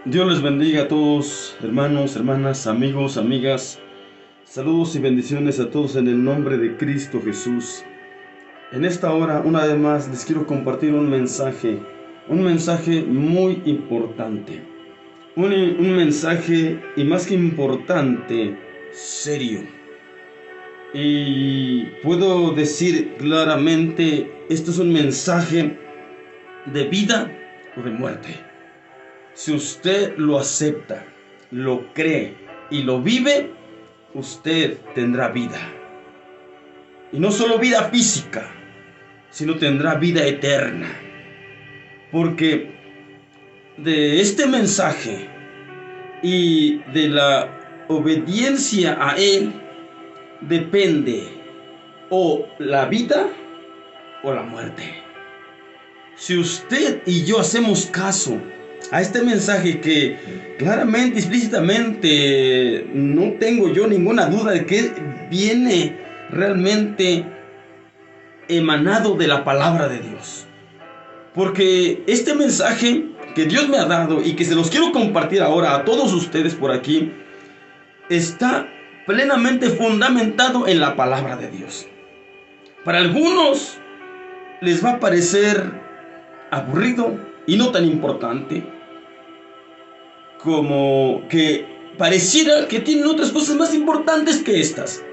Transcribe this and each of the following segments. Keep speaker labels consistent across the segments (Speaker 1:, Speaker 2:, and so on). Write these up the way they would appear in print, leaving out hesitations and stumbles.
Speaker 1: Dios les bendiga a todos, hermanos, hermanas, amigos, amigas. Saludos y bendiciones a todos en el nombre de Cristo Jesús. En esta hora, una vez más, les quiero compartir un mensaje muy importante. Un mensaje, y más que importante, serio. Y puedo decir claramente, esto es un mensaje de vida o de muerte. Si usted lo acepta, lo cree y lo vive, usted tendrá vida. Y no solo vida física, sino tendrá vida eterna. Porque de este mensaje y de la obediencia a él depende o la vida o la muerte. Si usted y yo hacemos caso a este mensaje que claramente, explícitamente, no tengo yo ninguna duda de que viene realmente emanado de la palabra de Dios. Porque este mensaje que Dios me ha dado y que se los quiero compartir ahora a todos ustedes por aquí, está plenamente fundamentado en la palabra de Dios. Para algunos les va a parecer aburrido y no tan importante, como que pareciera que tienen otras cosas más importantes que estas.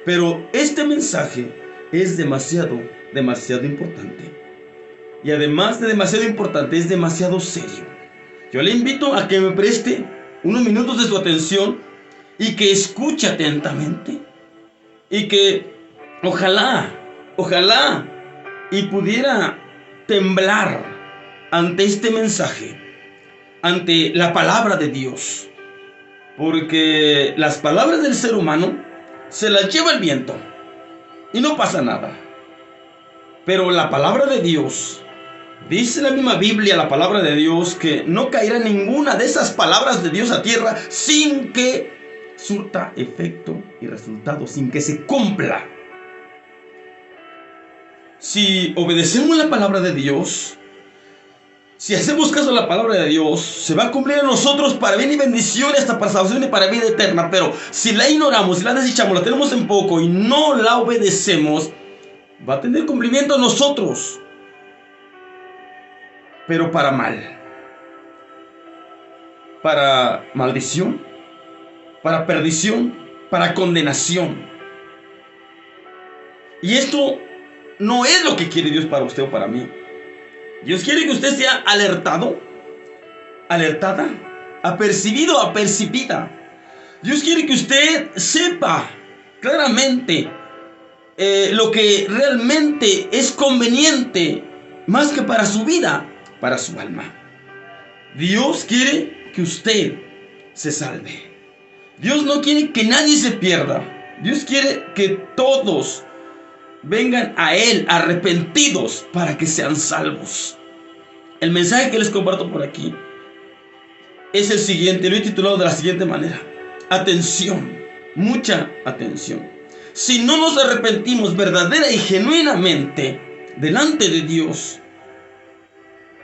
Speaker 1: Pero este mensaje es demasiado importante. Y además de demasiado importante, es demasiado serio. Yo le invito a que me preste unos minutos de su atención y que escuche atentamente. Y que ojalá y pudiera temblar ante este mensaje, ante la palabra de Dios. Porque las palabras del ser humano se las lleva el viento y no pasa nada. Pero la palabra de Dios, dice la misma Biblia, la palabra de Dios, que no caerá ninguna de esas palabras de Dios a tierra sin que surta efecto y resultado, sin que se cumpla. Si obedecemos la palabra de Dios, si hacemos caso a la palabra de Dios, se va a cumplir a nosotros para bien y bendición, y hasta para salvación y para vida eterna. Pero si la ignoramos, si la desechamos, la tenemos en poco y no la obedecemos, va a tener cumplimiento a nosotros, pero para mal, para maldición, para perdición, para condenación. Y esto no es lo que quiere Dios para usted o para mí. Dios quiere que usted sea alertado, alertada, apercibido, apercibida. Dios quiere que usted sepa claramente lo que realmente es conveniente, más que para su vida, para su alma. Dios quiere que usted se salve. Dios no quiere que nadie se pierda. Dios quiere que todos vengan a Él arrepentidos para que sean salvos. El mensaje que les comparto por aquí es el siguiente. Lo he titulado de la siguiente manera: atención, mucha atención. Si no nos arrepentimos verdadera y genuinamente delante de Dios,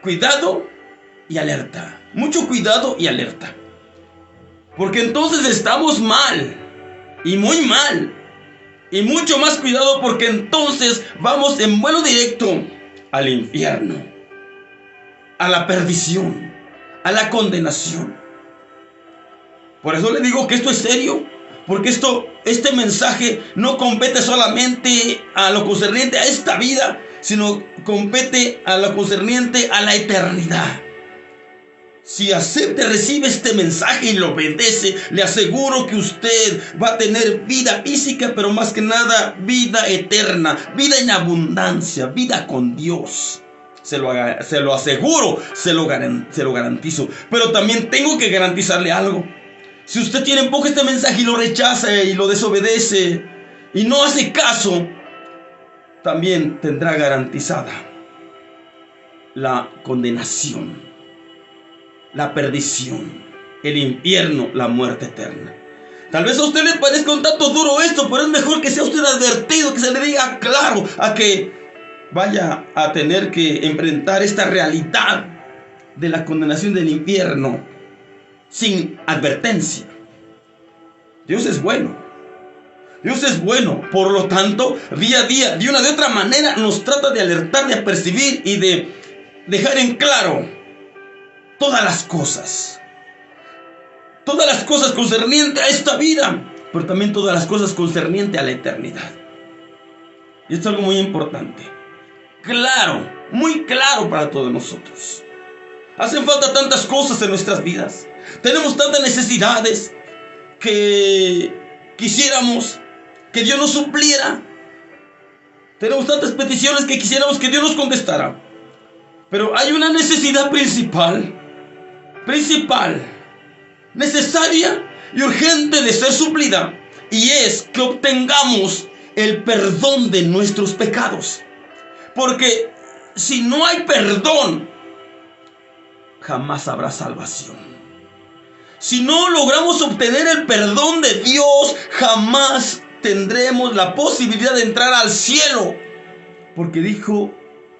Speaker 1: cuidado y alerta. Mucho cuidado y alerta. Porque entonces estamos mal, y muy mal. Y mucho más cuidado, porque entonces vamos en vuelo directo al infierno, a la perdición, a la condenación. Por eso le digo que esto es serio, porque este mensaje no compete solamente a lo concerniente a esta vida, sino compete a lo concerniente a la eternidad. Si acepta, recibe este mensaje y lo obedece, le aseguro que usted va a tener vida física, pero más que nada vida eterna, vida en abundancia, vida con Dios. Se lo aseguro, se lo garantizo. Pero también tengo que garantizarle algo. Si usted tiene en poco este mensaje y lo rechaza y lo desobedece y no hace caso, también tendrá garantizada la condenación, la perdición, el infierno, la muerte eterna. Tal vez a usted le parezca un tanto duro esto, pero es mejor que sea usted advertido, que se le diga claro, a que vaya a tener que enfrentar esta realidad de la condenación del infierno sin advertencia. Dios es bueno. Dios es bueno. Por lo tanto, día a día, de una de otra manera, nos trata de alertar, de apercibir y de dejar en claro todas las cosas. Todas las cosas concernientes a esta vida, pero también todas las cosas concernientes a la eternidad. Y esto es algo muy importante. Claro, muy claro para todos nosotros. Hacen falta tantas cosas en nuestras vidas. Tenemos tantas necesidades que quisiéramos que Dios nos supliera. Tenemos tantas peticiones que quisiéramos que Dios nos contestara. Pero hay una necesidad principal, necesaria y urgente de ser suplida. Y es que obtengamos el perdón de nuestros pecados. Porque si no hay perdón, jamás habrá salvación. Si no logramos obtener el perdón de Dios, jamás tendremos la posibilidad de entrar al cielo. Porque dijo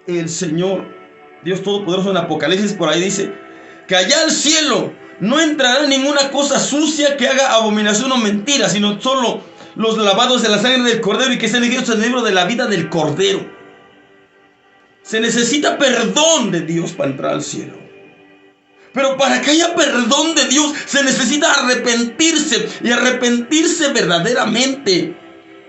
Speaker 1: el Señor, Dios Todopoderoso, en Apocalipsis, por ahí dice, que allá al cielo no entrará ninguna cosa sucia que haga abominación o mentira, sino solo los lavados de la sangre del Cordero y que sean escritos en el libro de la vida del Cordero. Se necesita perdón de Dios para entrar al cielo. Pero para que haya perdón de Dios se necesita arrepentirse, y arrepentirse verdaderamente,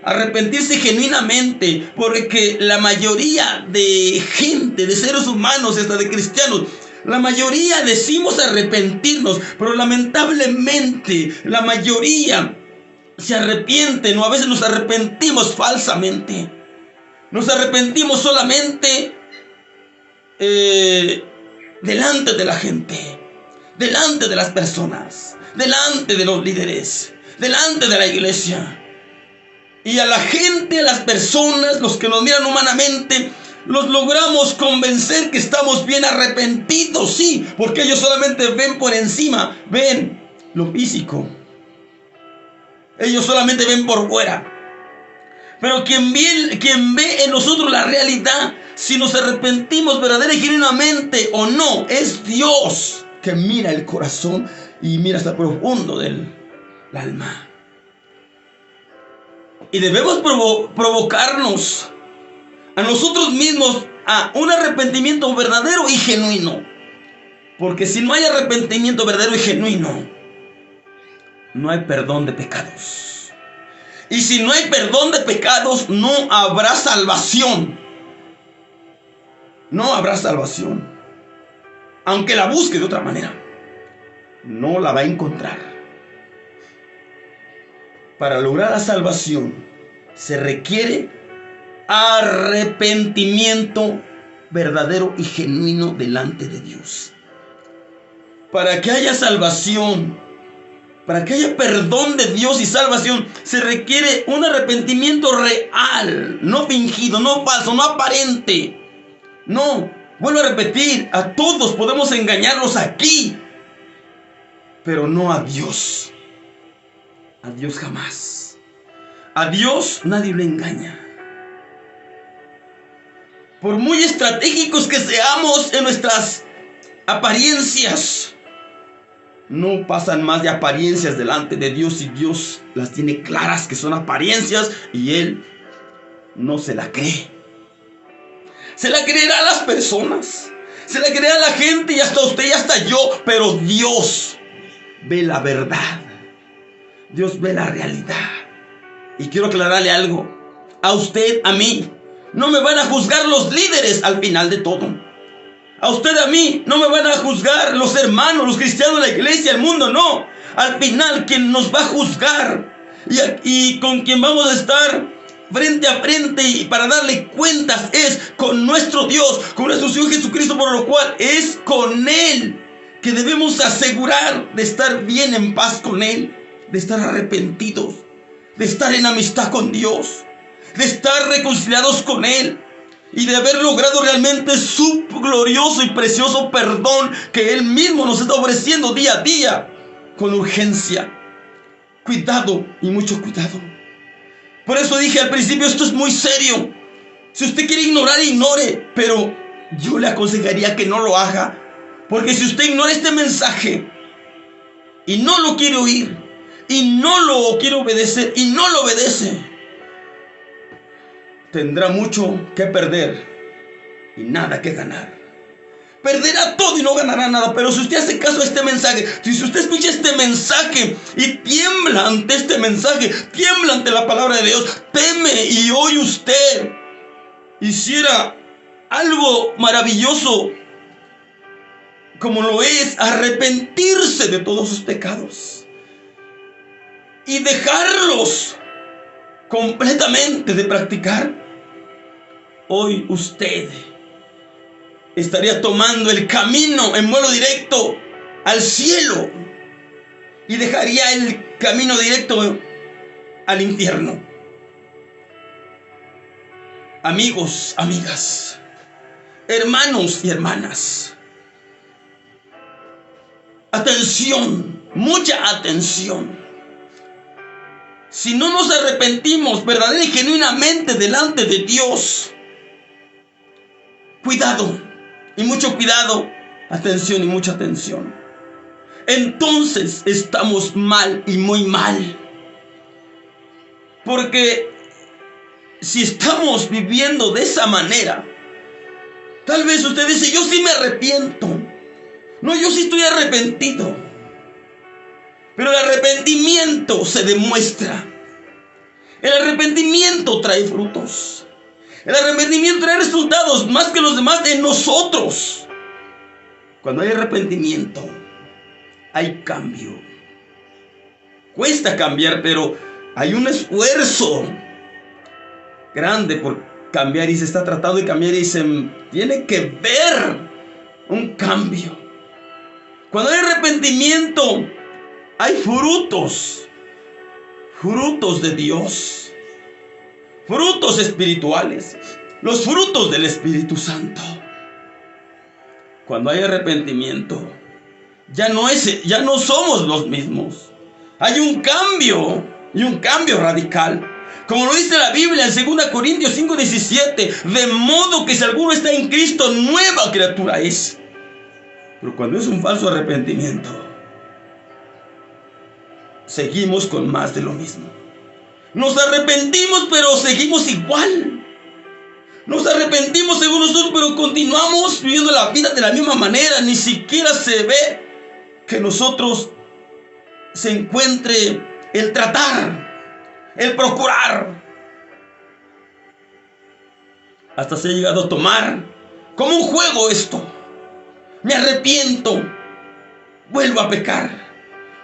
Speaker 1: arrepentirse genuinamente, porque la mayoría de gente, de seres humanos, hasta de cristianos, la mayoría decimos arrepentirnos, pero lamentablemente la mayoría se arrepienten, o a veces nos arrepentimos falsamente. Nos arrepentimos solamente delante de la gente, delante de las personas, delante de los líderes, delante de la iglesia. Y a la gente, a las personas, los que nos miran humanamente, los logramos convencer que estamos bien arrepentidos, sí, porque ellos solamente ven por encima, ven lo físico. Ellos solamente ven por fuera. Pero quien ve en nosotros la realidad, si nos arrepentimos verdadera y genuinamente o no, es Dios que mira el corazón y mira hasta profundo del alma. Y debemos provocarnos a nosotros mismos a un arrepentimiento verdadero y genuino. Porque si no hay arrepentimiento verdadero y genuino, no hay perdón de pecados. Y si no hay perdón de pecados, no habrá salvación. No habrá salvación. Aunque la busque de otra manera, no la va a encontrar. Para lograr la salvación se requiere arrepentimiento verdadero y genuino delante de Dios. Para que haya salvación, para que haya perdón de Dios y salvación, se requiere un arrepentimiento real, no fingido, no falso, no aparente. No, vuelvo a repetir, a todos podemos engañarlos aquí, pero no a Dios. A Dios jamás. A Dios nadie lo engaña. Por muy estratégicos que seamos en nuestras apariencias, no pasan más de apariencias delante de Dios, y Dios las tiene claras que son apariencias y Él no se la cree. Se la creerá a las personas, se la creerá a la gente y hasta usted y hasta yo, pero Dios ve la verdad. Dios ve la realidad. Y quiero aclararle algo. A usted, a mí, no me van a juzgar los líderes al final de todo. A usted, a mí, no me van a juzgar los hermanos, los cristianos de la iglesia, el mundo, no. Al final, quien nos va a juzgar y con quien vamos a estar frente a frente y para darle cuentas es con nuestro Dios, con nuestro Señor Jesucristo, por lo cual es con Él que debemos asegurar de estar bien en paz con Él, de estar arrepentidos, de estar en amistad con Dios, de estar reconciliados con Él y de haber logrado realmente su glorioso y precioso perdón que Él mismo nos está ofreciendo día a día con urgencia. Cuidado y mucho cuidado. Por eso dije al principio, esto es muy serio. Si usted quiere ignorar, ignore, pero yo le aconsejaría que no lo haga, porque si usted ignora este mensaje, y no lo quiere oír, y no lo quiere obedecer, y no lo obedece, tendrá mucho que perder y nada que ganar. Perderá todo y no ganará nada. Pero si usted hace caso a este mensaje, si usted escucha este mensaje y tiembla ante este mensaje, tiembla ante la palabra de Dios, teme, y hoy usted hiciera algo maravilloso, como lo es arrepentirse de todos sus pecados y dejarlos completamente de practicar, hoy usted estaría tomando el camino en vuelo directo al cielo y dejaría el camino directo al infierno. Amigos, amigas, hermanos y hermanas, atención, mucha atención. Si no nos arrepentimos verdadera y genuinamente delante de Dios, cuidado, y mucho cuidado, atención y mucha atención, entonces estamos mal y muy mal. Porque si estamos viviendo de esa manera, tal vez usted dice: yo sí me arrepiento. No, yo sí estoy arrepentido. Pero el arrepentimiento se demuestra. El arrepentimiento trae frutos. El arrepentimiento trae resultados más que los demás en nosotros. Cuando hay arrepentimiento, hay cambio. Cuesta cambiar, pero hay un esfuerzo grande por cambiar, y se está tratando de cambiar, y se tiene que ver un cambio. Cuando hay arrepentimiento, hay frutos de Dios. Frutos espirituales, los frutos del Espíritu Santo. Cuando hay arrepentimiento, ya no somos los mismos. Hay un cambio, y un cambio radical. Como lo dice la Biblia en 2 Corintios 5:17, de modo que si alguno está en Cristo, nueva criatura es. Pero cuando es un falso arrepentimiento, seguimos con más de lo mismo. Nos arrepentimos, pero seguimos igual. Nos arrepentimos según nosotros, pero continuamos viviendo la vida de la misma manera. Ni siquiera se ve que nosotros se encuentre el tratar, el procurar. Hasta se ha llegado a tomar como un juego esto. Me arrepiento, vuelvo a pecar.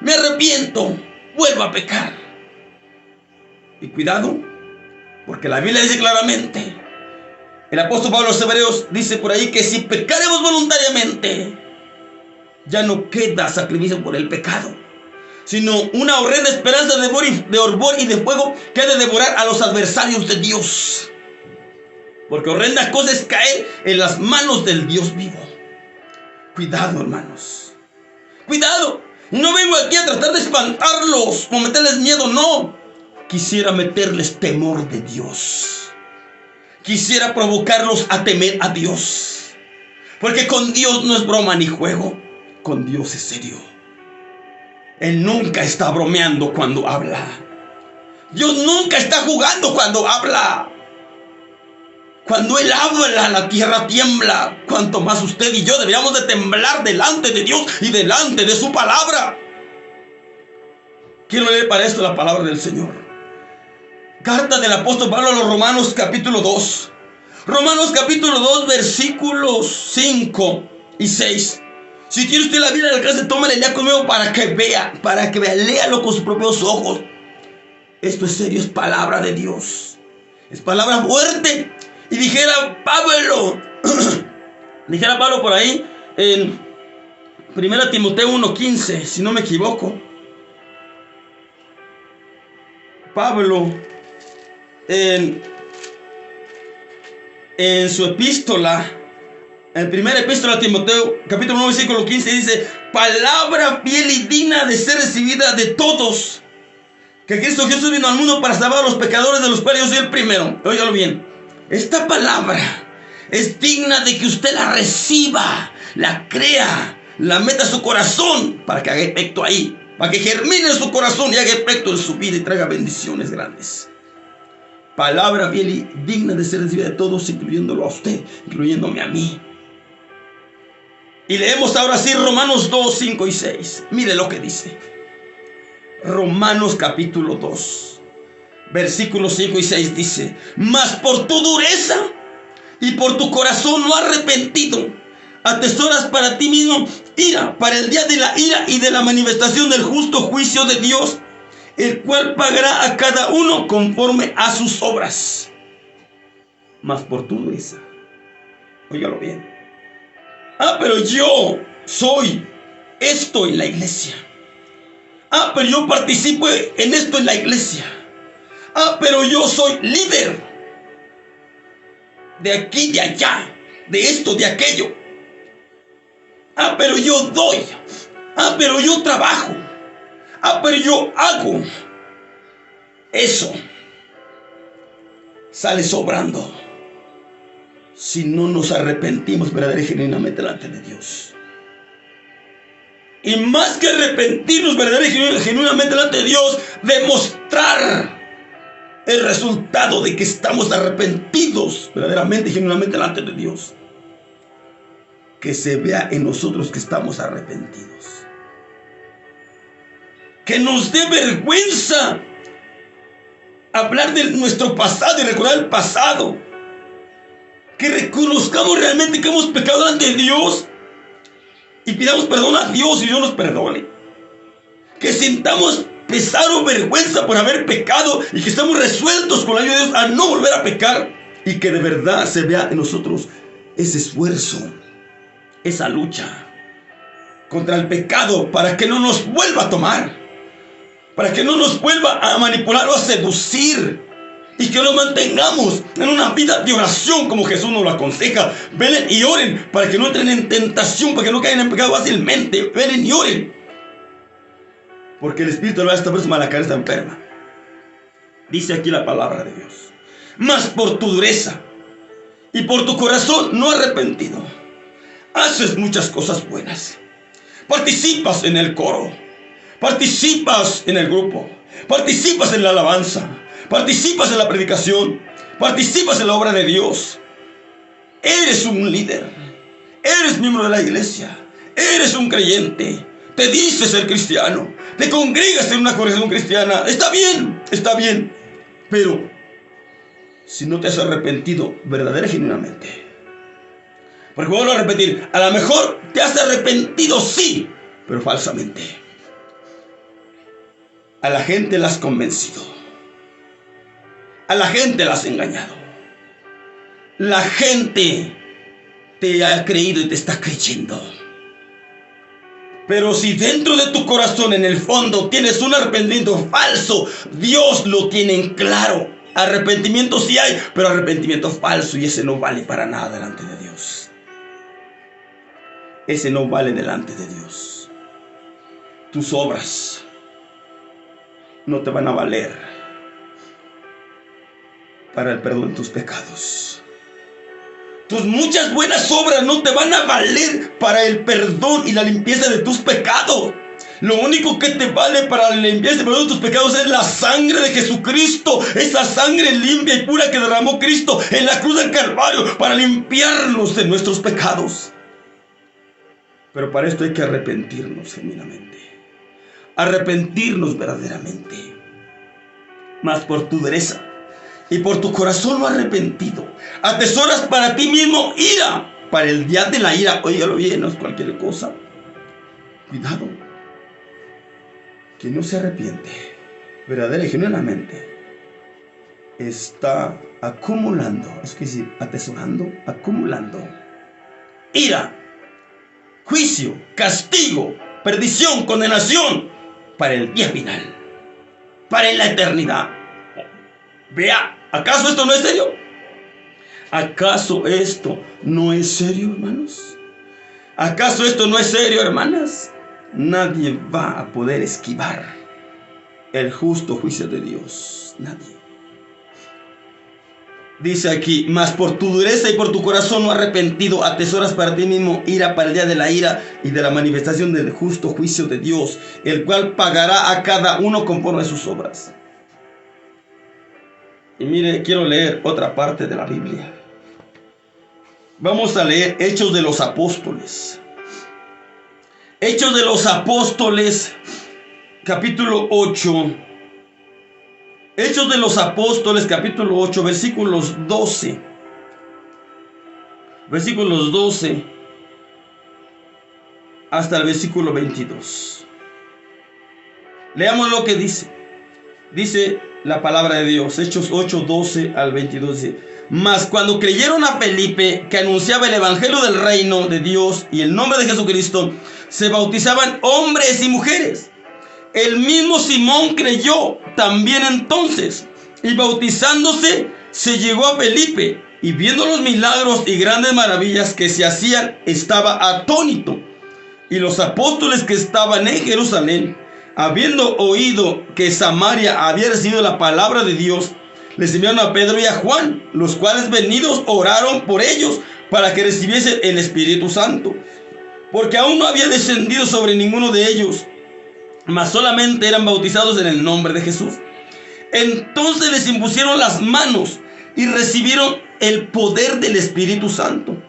Speaker 1: Me arrepiento, vuelvo a pecar. Y cuidado, porque la Biblia dice claramente, el apóstol Pablo a los Hebreos dice por ahí, que si pecaremos voluntariamente, ya no queda sacrificio por el pecado, sino una horrenda esperanza de horror y de fuego que ha de devorar a los adversarios de Dios. Porque horrenda cosa es caer en las manos del Dios vivo. Cuidado, hermanos, cuidado. No vengo aquí a tratar de espantarlos o meterles miedo, no. Quisiera meterles temor de Dios. Quisiera provocarlos a temer a Dios. Porque con Dios no es broma ni juego. Con Dios es serio. Él nunca está bromeando cuando habla. Dios nunca está jugando cuando habla. Cuando Él habla, la tierra tiembla. Cuanto más usted y yo deberíamos de temblar delante de Dios y delante de su palabra. Quiero leer para esto la palabra del Señor. Carta del apóstol Pablo a los Romanos capítulo 2. Romanos capítulo 2 versículos 5 y 6. Si tiene usted la Biblia al alcance, tómale, lea conmigo para que vea, léalo con sus propios ojos. Esto es serio, es palabra de Dios. Es palabra fuerte. Y dijera Pablo por ahí en 1 Timoteo 1:15, si no me equivoco. Pablo en su epístola, en primera epístola a Timoteo, capítulo 9, versículo 15, dice: palabra fiel y digna de ser recibida de todos, que Cristo Jesús vino al mundo para salvar a los pecadores, de los cuales yo soy el primero. Óigalo bien. Esta palabra es digna de que usted la reciba, la crea, la meta a su corazón para que haga efecto ahí, para que germine en su corazón y haga efecto en su vida y traiga bendiciones grandes. Palabra bien y digna de ser recibida de todos, incluyéndolo a usted, incluyéndome a mí. Y leemos ahora sí Romanos 2, 5 y 6. Mire lo que dice. Romanos capítulo 2, versículos 5 y 6 dice: mas por tu dureza y por tu corazón no arrepentido, atesoras para ti mismo ira, para el día de la ira y de la manifestación del justo juicio de Dios, el cual pagará a cada uno conforme a sus obras. Mas por tu dureza. Óigalo bien. Pero yo soy esto en la iglesia. Pero yo participo en esto en la iglesia. Pero yo soy líder de aquí, de allá, de esto, de aquello. Pero yo doy. Pero yo trabajo. Pero yo hago. Eso sale sobrando si no nos arrepentimos verdaderamente y genuinamente delante de Dios. Y más que arrepentirnos verdaderamente y genuinamente delante de Dios, demostrar el resultado de que estamos arrepentidos verdaderamente y genuinamente delante de Dios. Que se vea en nosotros que estamos arrepentidos. Que nos dé vergüenza hablar de nuestro pasado y recordar el pasado. Que reconozcamos realmente que hemos pecado ante Dios y pidamos perdón a Dios y Dios nos perdone. Que sintamos pesar o vergüenza por haber pecado y que estamos resueltos con la ayuda de Dios a no volver a pecar. Y que de verdad se vea en nosotros ese esfuerzo, esa lucha contra el pecado para que no nos vuelva a tomar, para que no nos vuelva a manipular o a seducir. Y que nos mantengamos en una vida de oración como Jesús nos lo aconseja. Velen y oren para que no entren en tentación, para que no caigan en pecado fácilmente. Velen y oren. Porque el espíritu de esta persona, la cara está enferma. Dice aquí la palabra de Dios. Mas por tu dureza y por tu corazón no arrepentido, haces muchas cosas buenas. Participas en el coro. Participas en el grupo. Participas en la alabanza. Participas en la predicación. Participas en la obra de Dios. Eres un líder. Eres miembro de la iglesia. Eres un creyente. Te dices ser cristiano. Te congregas en una congregación cristiana. Está bien. Pero si no te has arrepentido verdadera y genuinamente. Porque vuelvo a repetir. A lo mejor te has arrepentido, sí, pero falsamente. A la gente la has convencido. A la gente la has engañado. La gente te ha creído y te está creyendo. Pero si dentro de tu corazón, en el fondo, tienes un arrepentimiento falso, Dios lo tiene en claro. Arrepentimiento sí hay, pero arrepentimiento falso, y ese no vale para nada delante de Dios. Ese no vale delante de Dios. Tus obras no te van a valer para el perdón de tus pecados. Tus muchas buenas obras no te van a valer para el perdón y la limpieza de tus pecados. Lo único que te vale para la limpieza y el perdón de tus pecados es la sangre de Jesucristo. Esa sangre limpia y pura que derramó Cristo en la cruz del Calvario para limpiarnos de nuestros pecados. Pero para esto hay que arrepentirnos genuinamente. Arrepentirnos verdaderamente. Mas por tu dureza y por tu corazón no arrepentido, atesoras para ti mismo ira, para el día de la ira. Óigalo bien, no es cualquier cosa. Cuidado. Quien no se arrepiente verdadera y genuinamente está acumulando, es decir, atesorando, acumulando ira, juicio, castigo, perdición, condenación para el día final, para la eternidad. Vea, ¿acaso esto no es serio? ¿Acaso esto no es serio, hermanos? ¿Acaso esto no es serio, hermanas? Nadie va a poder esquivar el justo juicio de Dios. Nadie. Dice aquí: mas por tu dureza y por tu corazón no arrepentido, atesoras para ti mismo ira para el día de la ira y de la manifestación del justo juicio de Dios, el cual pagará a cada uno conforme a sus obras. Y mire, quiero leer otra parte de la Biblia. Vamos a leer Hechos de los Apóstoles. Hechos de los Apóstoles, capítulo 8. Hechos de los Apóstoles, capítulo 8, versículos 12. Versículos 12 hasta el versículo 22. Leamos lo que dice. Dice la palabra de Dios, Hechos 8, 12 al 22. Dice: mas cuando creyeron a Felipe, que anunciaba el evangelio del reino de Dios y el nombre de Jesucristo, se bautizaban hombres y mujeres. El mismo Simón creyó también entonces, y bautizándose se llegó a Felipe, y viendo los milagros y grandes maravillas que se hacían, estaba atónito. Y los apóstoles que estaban en Jerusalén, habiendo oído que Samaria había recibido la palabra de Dios, les enviaron a Pedro y a Juan, los cuales venidos oraron por ellos para que recibiesen el Espíritu Santo, porque aún no había descendido sobre ninguno de ellos, mas solamente eran bautizados en el nombre de Jesús. Entonces les impusieron las manos y recibieron el poder del Espíritu Santo.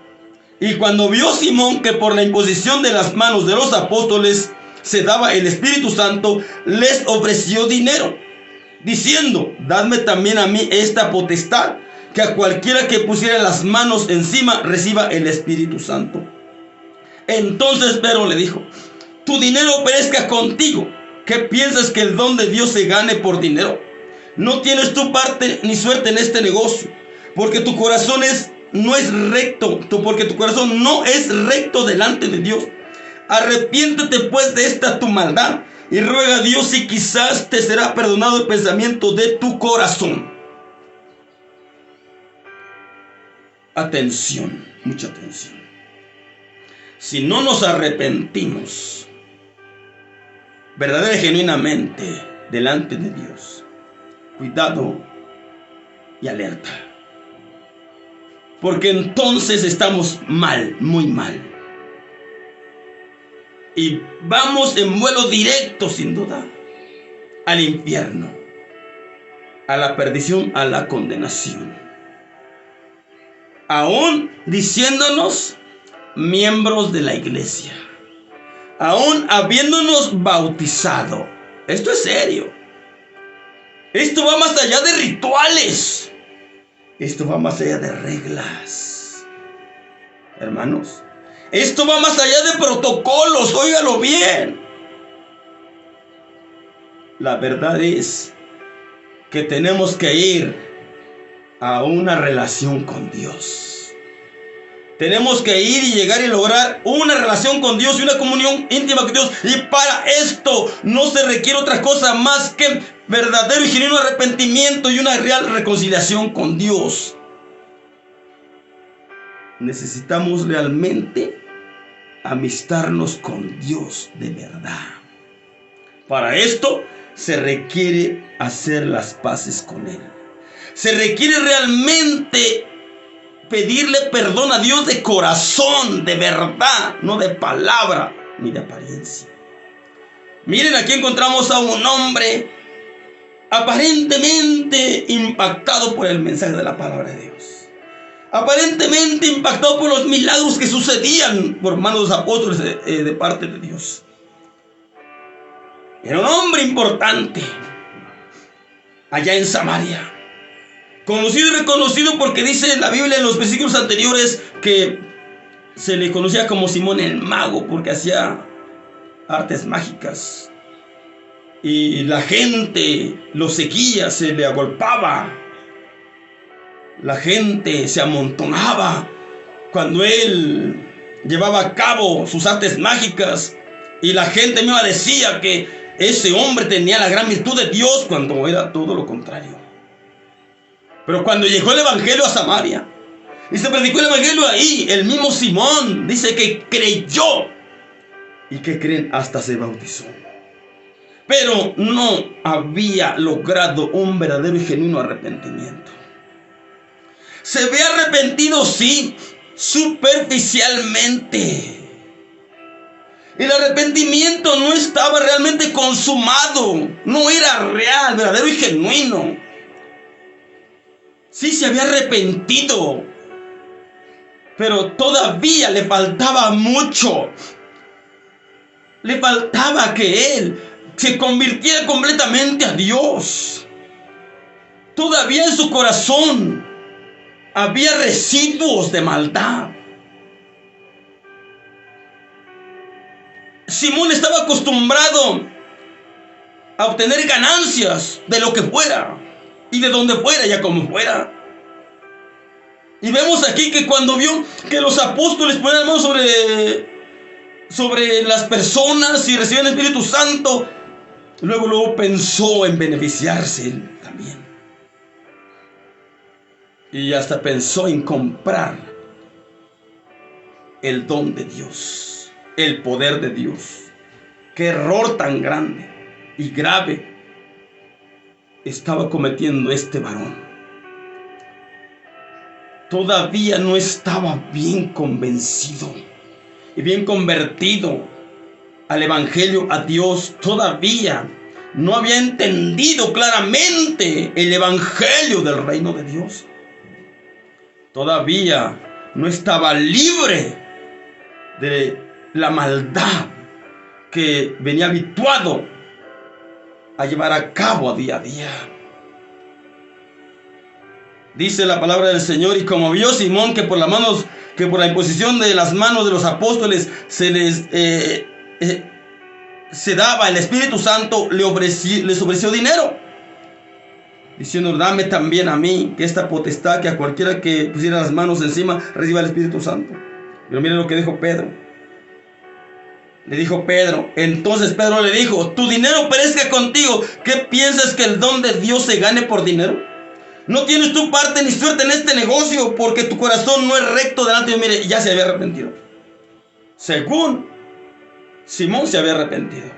Speaker 1: Y cuando vio Simón que por la imposición de las manos de los apóstoles se daba el Espíritu Santo, les ofreció dinero, diciendo: dadme también a mí esta potestad, que a cualquiera que pusiera las manos encima reciba el Espíritu Santo. Entonces Pedro le dijo: tu dinero perezca contigo. ¿Qué piensas, que el don de Dios se gane por dinero? No tienes tu parte ni suerte en este negocio, porque tu corazón no es recto delante de Dios. Arrepiéntete pues de esta tu maldad y ruega a Dios, y quizás te será perdonado el pensamiento de tu corazón. Atención, mucha atención. Si no nos arrepentimos verdadera y genuinamente delante de Dios, cuidado y alerta, porque entonces estamos mal, muy mal, y vamos en vuelo directo, sin duda, al infierno, a la perdición, a la condenación, aún diciéndonos miembros de la iglesia, aún habiéndonos bautizado. Esto es serio. Esto va más allá de rituales. Esto va más allá de reglas. Hermanos, esto va más allá de protocolos. Óigalo bien. La verdad es que tenemos que ir a una relación con Dios. Tenemos que ir y llegar y lograr una relación con Dios y una comunión íntima con Dios. Y para esto no se requiere otra cosa más que verdadero y genuino arrepentimiento y una real reconciliación con Dios. Necesitamos realmente amistarnos con Dios de verdad. Para esto se requiere hacer las paces con Él. Se requiere realmente pedirle perdón a Dios de corazón, de verdad, no de palabra ni de apariencia. Miren, aquí encontramos a un hombre aparentemente impactado por el mensaje de la palabra de Dios, aparentemente impactado por los milagros que sucedían por manos de los apóstoles de parte de Dios. Era un hombre importante allá en Samaria, conocido y reconocido, porque dice la Biblia en los versículos anteriores que se le conocía como Simón el Mago, porque hacía artes mágicas. Y la gente lo seguía, se le agolpaba. La gente se amontonaba cuando él llevaba a cabo sus artes mágicas. Y la gente misma decía que ese hombre tenía la gran virtud de Dios, cuando era todo lo contrario. Pero cuando llegó el evangelio a Samaria y se predicó el evangelio ahí, el mismo Simón dice que creyó. ¿Y que creen? Hasta se bautizó. Pero no había logrado un verdadero y genuino arrepentimiento. Se había arrepentido, sí, superficialmente. El arrepentimiento no estaba realmente consumado, no era real, verdadero y genuino. Sí se había arrepentido, pero todavía le faltaba mucho. Le faltaba que él se convirtiera completamente a Dios. Todavía en su corazón había residuos de maldad. Simón estaba acostumbrado a obtener ganancias de lo que fuera y de donde fuera y a como fuera. Y vemos aquí que cuando vio que los apóstoles ponían las manos sobre las personas y recibían el Espíritu Santo, luego pensó en beneficiarse él también. Y hasta pensó en comprar el don de Dios, el poder de Dios. Qué error tan grande y grave estaba cometiendo este varón. Todavía no estaba bien convencido y bien convertido al Evangelio, a Dios. Todavía no había entendido claramente el Evangelio del reino de Dios. Todavía no estaba libre de la maldad que venía habituado a llevar a cabo a día. Dice la palabra del Señor: y como vio Simón que por la imposición de las manos de los apóstoles se daba el Espíritu Santo, les ofreció dinero, diciendo: dame también a mí, que esta potestad, que a cualquiera que pusiera las manos encima reciba el Espíritu Santo. Pero miren lo que dijo Pedro. Le dijo Pedro, entonces Pedro le dijo: tu dinero perezca contigo. ¿Qué piensas, que el don de Dios se gane por dinero? No tienes tu parte ni suerte en este negocio, porque tu corazón no es recto delante de Dios. Mire, ya se había arrepentido. Según Simón se había arrepentido.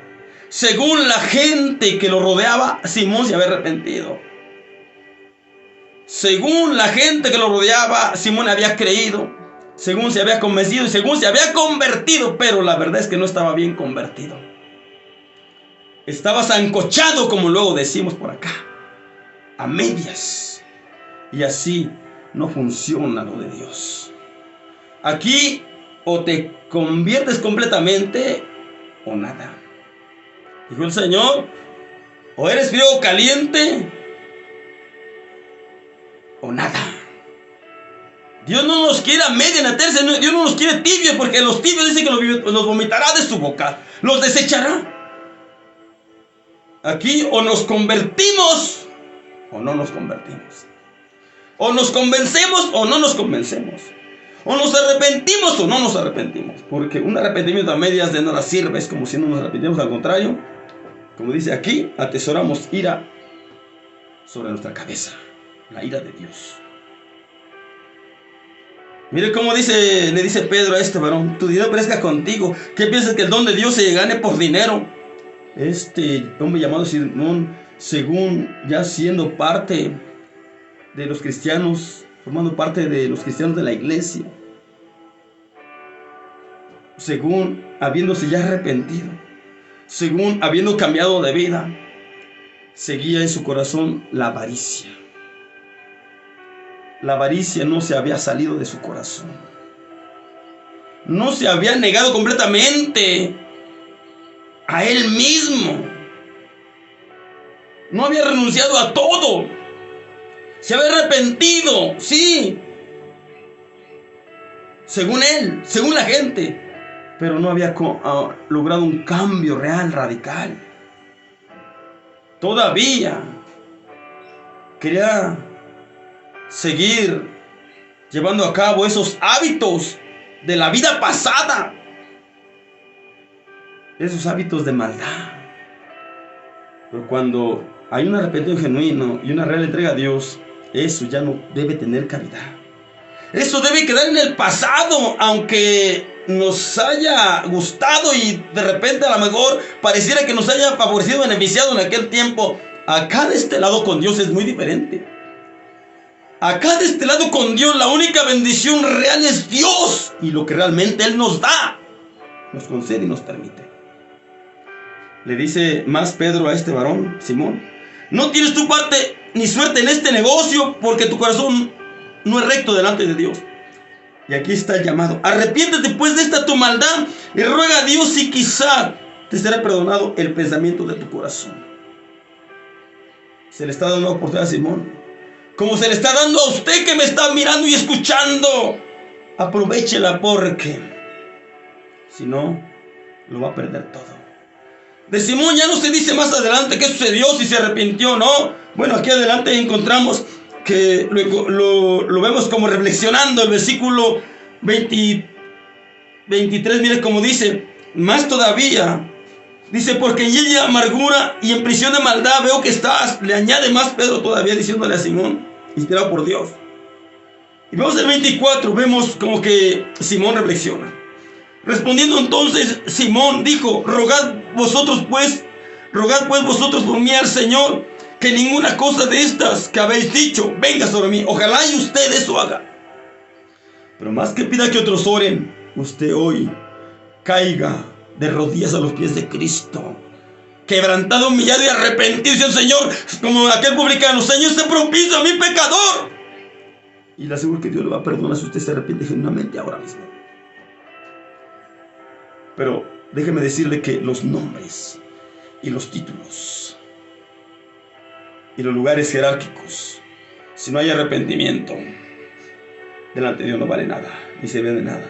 Speaker 1: Según la gente que lo rodeaba, Simón se había arrepentido. Según la gente que lo rodeaba, Simón había creído. Según se había convencido y según se había convertido. Pero la verdad es que no estaba bien convertido. Estaba sancochado, como luego decimos por acá, a medias. Y así no funciona lo de Dios. Aquí o te conviertes completamente o nada. Dijo el Señor: o eres frío o caliente o nada. Dios no nos quiere a media en la tercera. Dios no nos quiere tibios, porque los tibios dice que los vomitará de su boca, los desechará. Aquí o nos convertimos o no nos convertimos. O nos convencemos o no nos convencemos. O nos arrepentimos o no nos arrepentimos. Porque un arrepentimiento a medias de nada sirve. Es como si no nos arrepentimos. Al contrario, como dice aquí, atesoramos ira sobre nuestra cabeza. La ira de Dios. Mire cómo le dice Pedro a este varón: tu dinero perezca contigo. ¿Qué piensas, que el don de Dios se gane por dinero? Este hombre llamado Simón, según ya siendo parte de los cristianos, formando parte de los cristianos de la iglesia, según habiéndose ya arrepentido, según habiendo cambiado de vida, seguía en su corazón la avaricia. La avaricia no se había salido de su corazón. No se había negado completamente a él mismo. No había renunciado a todo. Se había arrepentido, sí, según él, según la gente, pero no había logrado un cambio real, radical. Todavía quería seguir llevando a cabo esos hábitos de la vida pasada, esos hábitos de maldad. Pero cuando hay un arrepentimiento genuino y una real entrega a Dios, eso ya no debe tener cabida. Eso debe quedar en el pasado, aunque nos haya gustado y de repente a lo mejor pareciera que nos haya favorecido, beneficiado en aquel tiempo. Acá de este lado con Dios es muy diferente. Acá de este lado con Dios, la única bendición real es Dios. Y lo que realmente Él nos da, nos concede y nos permite. Le dice más Pedro a este varón, Simón: no tienes tu parte ni suerte en este negocio, porque tu corazón no es recto delante de Dios. Y aquí está el llamado: arrepiéntete pues de esta tu maldad y ruega a Dios, y quizá te será perdonado el pensamiento de tu corazón. Se le está dando una oportunidad a Simón, como se le está dando a usted que me está mirando y escuchando. Aprovéchela, porque si no, lo va a perder todo. De Simón ya no se dice más adelante qué sucedió, si se arrepintió o no. Bueno, aquí adelante encontramos que lo vemos como reflexionando. El versículo 23, mire cómo dice: más todavía, dice, porque en ella amargura y en prisión de maldad veo que estás. Le añade más Pedro todavía, diciéndole a Simón, inspirado por Dios. Y vemos el 24, vemos como que Simón reflexiona. Respondiendo entonces Simón dijo: rogad pues vosotros por mí al Señor, que ninguna cosa de estas que habéis dicho venga sobre mí. Ojalá y usted eso haga. Pero más que pida que otros oren, usted hoy caiga de rodillas a los pies de Cristo, quebrantado, humillado y arrepentido, dice el Señor, como aquel publicano: Señor, sé propicio a mi pecador. Y le aseguro que Dios le va a perdonar si usted se arrepiente genuinamente ahora mismo. Pero déjeme decirle que los nombres y los títulos y los lugares jerárquicos, si no hay arrepentimiento, delante de Dios no vale nada, ni se ve de nada.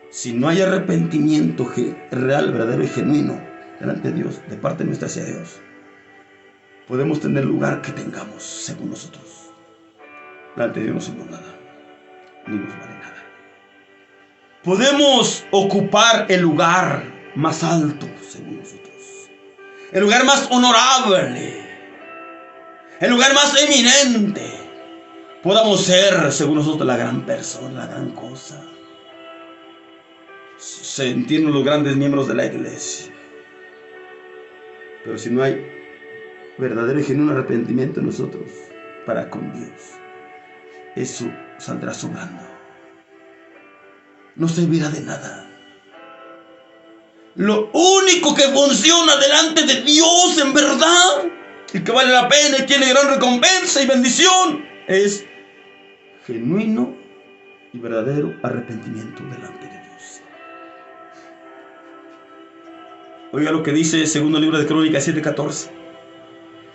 Speaker 1: Si no hay arrepentimiento real, verdadero y genuino delante de Dios, de parte nuestra hacia Dios, podemos tener el lugar que tengamos según nosotros. Delante de Dios no somos nada, ni nos vale nada. Podemos ocupar el lugar más alto según nosotros, el lugar más honorable, el lugar más eminente. Podamos ser según nosotros la gran persona, la gran cosa, sentirnos los grandes miembros de la iglesia. Pero si no hay verdadero y genuino arrepentimiento en nosotros para con Dios, eso saldrá sobrando. No servirá de nada. Lo único que funciona delante de Dios en verdad, y que vale la pena y tiene gran recompensa y bendición, es genuino y verdadero arrepentimiento delante de Dios. Oiga lo que dice el segundo libro de Crónicas 7:14.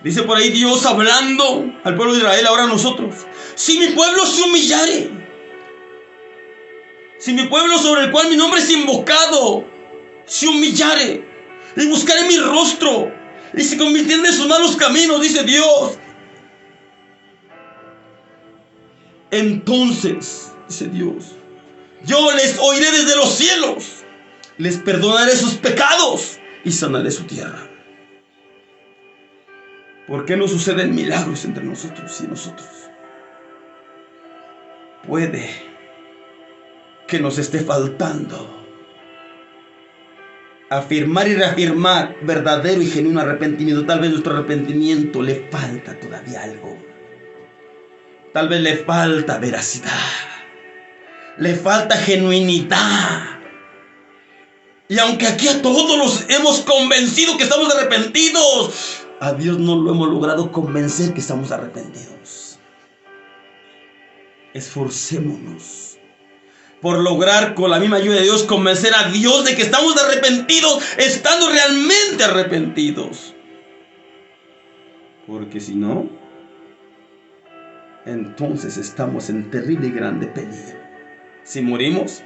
Speaker 1: Dice por ahí Dios hablando al pueblo de Israel, ahora a nosotros: si mi pueblo se humillare, si mi pueblo sobre el cual mi nombre es invocado se humillare y buscare mi rostro y se convirtieren en sus malos caminos, dice Dios, entonces, dice Dios, yo les oiré desde los cielos, les perdonaré sus pecados y sanaré su tierra. ¿Por qué no suceden milagros entre nosotros y nosotros? Puede que nos esté faltando afirmar y reafirmar verdadero y genuino arrepentimiento. Tal vez nuestro arrepentimiento le falta todavía algo. Tal vez le falta veracidad, le falta genuinidad. Y aunque aquí a todos los hemos convencido que estamos arrepentidos, a Dios no lo hemos logrado convencer que estamos arrepentidos. Esforcémonos por lograr, con la misma ayuda de Dios, convencer a Dios de que estamos arrepentidos, estando realmente arrepentidos. Porque si no, entonces estamos en terrible y grande peligro. Si morimos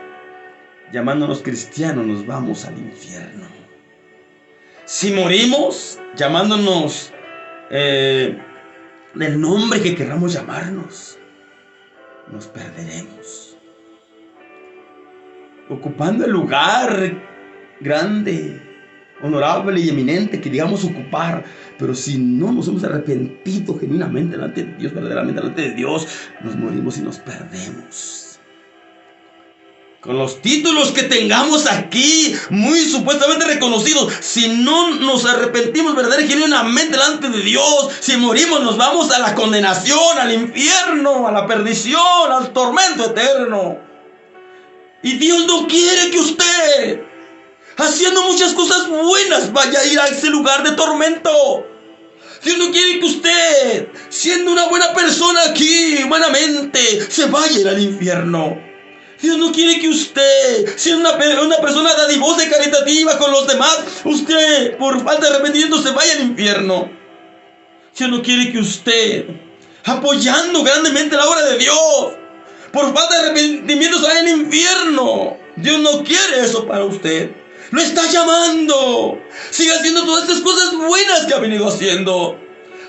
Speaker 1: llamándonos cristianos, nos vamos al infierno. Si morimos llamándonos del nombre que queramos llamarnos, nos perderemos. Ocupando el lugar grande, honorable y eminente que digamos ocupar, pero si no nos hemos arrepentido genuinamente delante de Dios, verdaderamente delante de Dios, nos morimos y nos perdemos. con los títulos que tengamos aquí, muy supuestamente reconocidos, si no nos arrepentimos verdadera y genuinamente delante de Dios, si morimos nos vamos a la condenación, al infierno, a la perdición, al tormento eterno. Y Dios no quiere que usted, haciendo muchas cosas buenas, vaya a ir a ese lugar de tormento. Dios no quiere que usted, siendo una buena persona aquí, humanamente, se vaya a ir al infierno. Dios no quiere que usted, siendo una persona dadivosa y caritativa con los demás, usted, por falta de arrepentimiento, se vaya al infierno. Dios no quiere que usted, apoyando grandemente la obra de Dios, por falta de arrepentimiento, se vaya al infierno. Dios no quiere eso para usted. Lo está llamando. Siga haciendo todas estas cosas buenas que ha venido haciendo.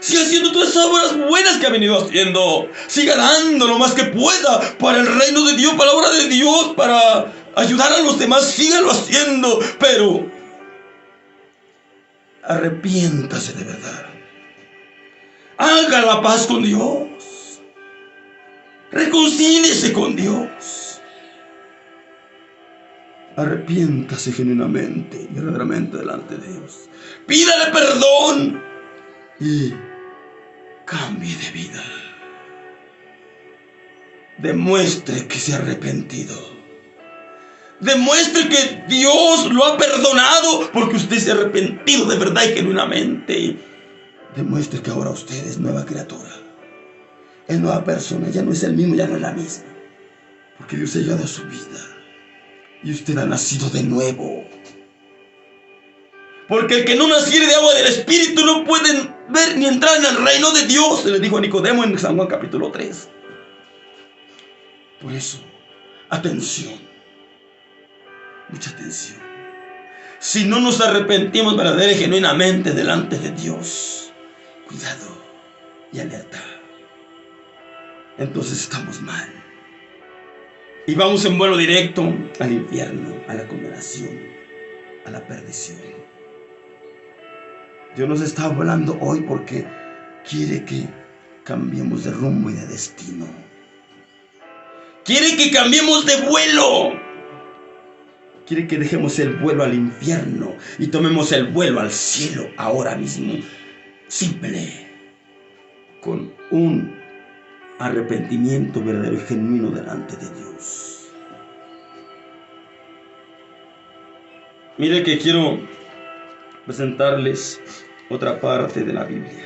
Speaker 1: Siga haciendo todas esas obras buenas que ha venido haciendo. Siga dando lo más que pueda para el reino de Dios, para la obra de Dios, para ayudar a los demás. Sígalo haciendo, pero arrepiéntase de verdad. Haga la paz con Dios. Reconcíliese con Dios. Arrepiéntase genuinamente y verdaderamente delante de Dios. Pídale perdón y cambie de vida. Demuestre que se ha arrepentido. Demuestre que Dios lo ha perdonado porque usted se ha arrepentido de verdad y genuinamente. Demuestre que ahora usted es nueva criatura. Es nueva persona. Ya no es el mismo, ya no es la misma. Porque Dios ha llegado a su vida. Y usted ha nacido de nuevo. Porque el que no naciere de agua del Espíritu no puede ver ni entrar en el reino de Dios. Se le dijo a Nicodemo en San Juan capítulo 3. Por eso, atención. Mucha atención. Si no nos arrepentimos verdadera y genuinamente delante de Dios, cuidado y alerta. Entonces estamos mal. Y vamos en vuelo directo al infierno, a la condenación, a la perdición. Dios nos está hablando hoy porque quiere que cambiemos de rumbo y de destino. Quiere que cambiemos de vuelo. Quiere que dejemos el vuelo al infierno y tomemos el vuelo al cielo ahora mismo. Simple. Con un arrepentimiento verdadero y genuino delante de Dios. Mire que quiero presentarles otra parte de la Biblia,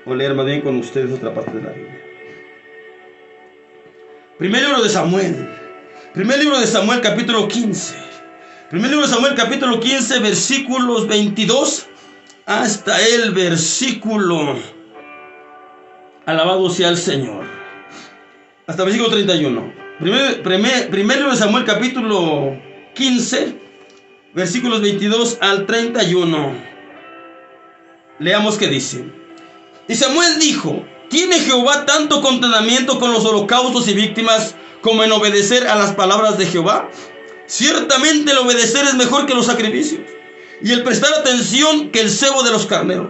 Speaker 1: o leer más bien con ustedes otra parte de la Biblia. Primer libro de Samuel capítulo 15. Primer libro de Samuel capítulo 15, versículos 22 hasta el versículo, alabado sea el Señor, hasta el versículo 31. Primer libro de Samuel capítulo 15, versículos 22 al 31. Leamos qué dice. Y Samuel dijo: ¿tiene Jehová tanto contentamiento con los holocaustos y víctimas como en obedecer a las palabras de Jehová? Ciertamente el obedecer es mejor que los sacrificios, y el prestar atención que el cebo de los carneros.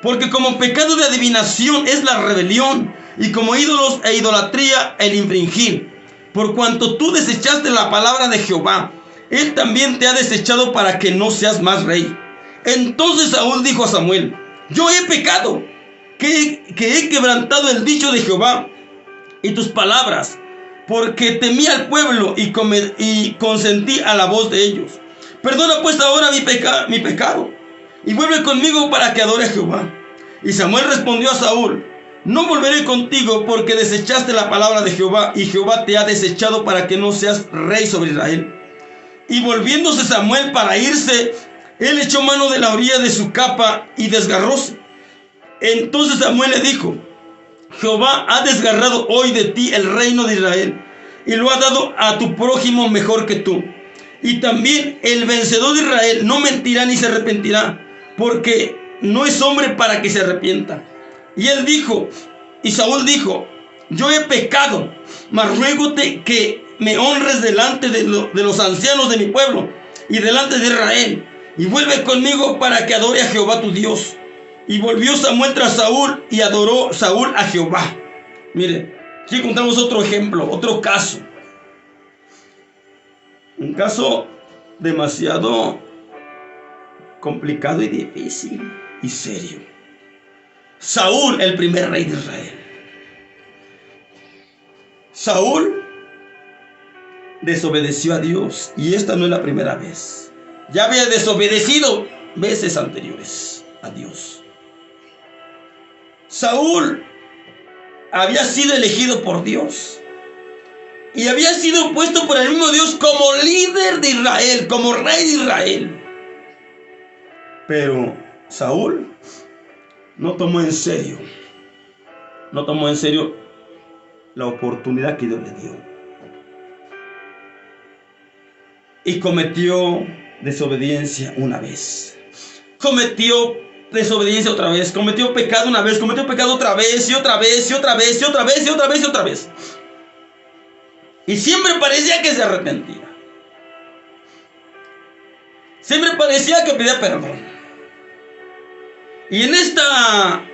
Speaker 1: Porque como pecado de adivinación es la rebelión, y como ídolos e idolatría el infringir. Por cuanto tú desechaste la palabra de Jehová, él también te ha desechado para que no seas más rey. Entonces Saúl dijo a Samuel: yo he pecado, que he quebrantado el dicho de Jehová y tus palabras, porque temí al pueblo y consentí a la voz de ellos. Perdona pues ahora mi pecado, y vuelve conmigo para que adore a Jehová. Y Samuel respondió a Saúl: no volveré contigo, porque desechaste la palabra de Jehová, y Jehová te ha desechado para que no seas rey sobre Israel. Y volviéndose Samuel para irse, él echó mano de la orilla de su capa y desgarróse. Entonces Samuel le dijo: Jehová ha desgarrado hoy de ti el reino de Israel, y lo ha dado a tu prójimo mejor que tú. Y también el vencedor de Israel no mentirá ni se arrepentirá, porque no es hombre para que se arrepienta. Y Saúl dijo: yo he pecado, mas ruégote que me honres delante de los ancianos de mi pueblo y delante de Israel, y vuelve conmigo para que adore a Jehová tu Dios. Y volvió Samuel tras Saúl, y adoró Saúl a Jehová. Mire, aquí encontramos otro ejemplo, otro caso. Un caso demasiado complicado y difícil y serio. Saúl, el primer rey de Israel. Saúl desobedeció a Dios, y esta no es la primera vez. Ya había desobedecido veces anteriores a Dios. Saúl había sido elegido por Dios y había sido puesto por el mismo Dios como líder de Israel, como rey de Israel. Pero Saúl no tomó en serio la oportunidad que Dios le dio. Y cometió desobediencia una vez. Cometió desobediencia otra vez. Cometió pecado una vez. Cometió pecado otra vez. Y otra vez. Y otra vez. Y otra vez. Y otra vez. Y otra vez. Y siempre parecía que se arrepentía. Siempre parecía que pedía perdón. Y en esta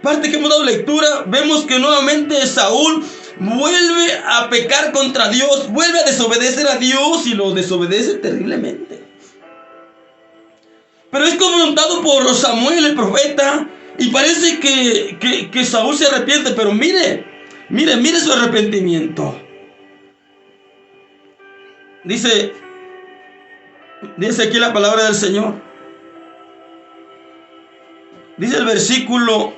Speaker 1: parte que hemos dado lectura, vemos que nuevamente Saúl vuelve a pecar contra Dios, vuelve a desobedecer a Dios y lo desobedece terriblemente. Pero es confrontado por Samuel, el profeta, y parece que Saúl se arrepiente, pero mire su arrepentimiento. Dice aquí la palabra del Señor. Dice el versículo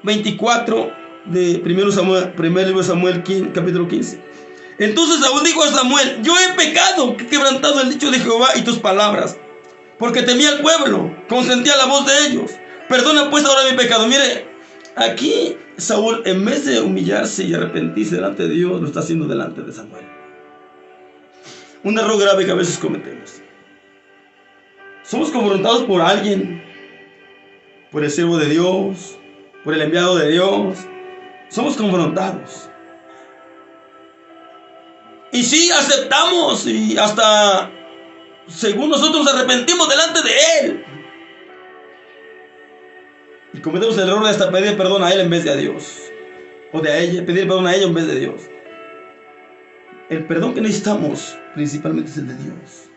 Speaker 1: 24 de primer libro de Samuel, capítulo 15. Entonces Saúl dijo a Samuel: yo he pecado, que he quebrantado el dicho de Jehová y tus palabras, porque temía al pueblo, consentía la voz de ellos. Perdona pues ahora mi pecado. Mire, aquí Saúl, en vez de humillarse y arrepentirse delante de Dios, lo está haciendo delante de Samuel. Un error grave que a veces cometemos. Somos confrontados por alguien, por el siervo de Dios, por el enviado de Dios. Somos confrontados. Y sí, aceptamos y hasta, según nosotros, nos arrepentimos delante de Él. Y cometemos el error de hasta pedir perdón a Él en vez de a Dios. O de a ella, pedir perdón a ella en vez de Dios. El perdón que necesitamos principalmente es el de Dios.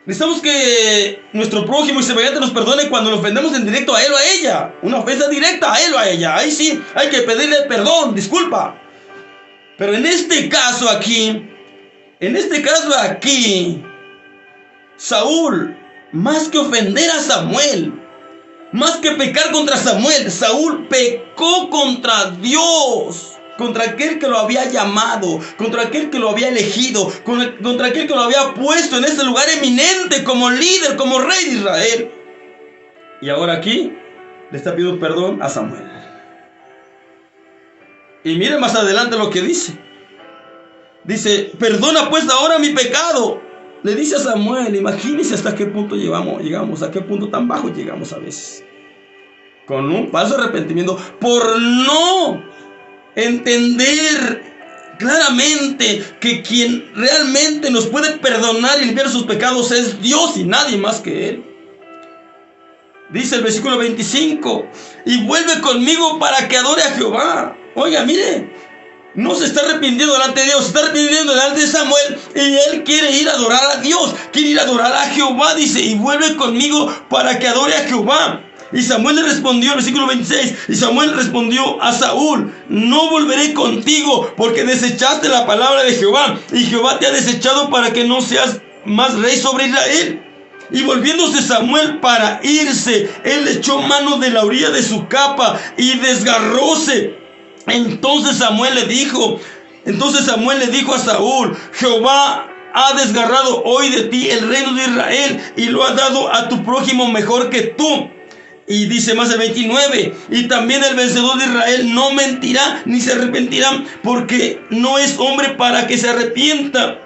Speaker 1: Necesitamos que nuestro prójimo y semejante nos perdone cuando nos ofendemos en directo a él o a ella. Una ofensa directa a él o a ella. Ahí sí hay que pedirle perdón, disculpa. Pero en este caso aquí, Saúl, más que ofender a Samuel, más que pecar contra Samuel, Saúl pecó contra Dios. Contra aquel que lo había llamado, contra aquel que lo había elegido, contra aquel que lo había puesto en ese lugar eminente como líder, como rey de Israel. Y ahora aquí le está pidiendo perdón a Samuel. Y mire más adelante lo que dice. Dice: perdona pues ahora mi pecado. Le dice a Samuel. Imagínense hasta qué punto llegamos, a qué punto tan bajo llegamos a veces. Con un falso arrepentimiento por no entender claramente que quien realmente nos puede perdonar y limpiar sus pecados es Dios y nadie más que Él. Dice el versículo 25: y vuelve conmigo para que adore a Jehová. Oiga, mire, no se está arrepintiendo delante de Dios, se está arrepintiendo delante de Samuel, y él quiere ir a adorar a Dios, quiere ir a adorar a Jehová. Dice: y vuelve conmigo para que adore a Jehová. Y Samuel le respondió, versículo 26, y Samuel respondió a Saúl: no volveré contigo, porque desechaste la palabra de Jehová, y Jehová te ha desechado para que no seas más rey sobre Israel. Y volviéndose Samuel para irse, él echó mano de la orilla de su capa y desgarróse. Entonces Samuel le dijo a Saúl: Jehová ha desgarrado hoy de ti el reino de Israel y lo ha dado a tu prójimo mejor que tú. Y dice más el 29: y también el vencedor de Israel no mentirá ni se arrepentirá, porque no es hombre para que se arrepienta.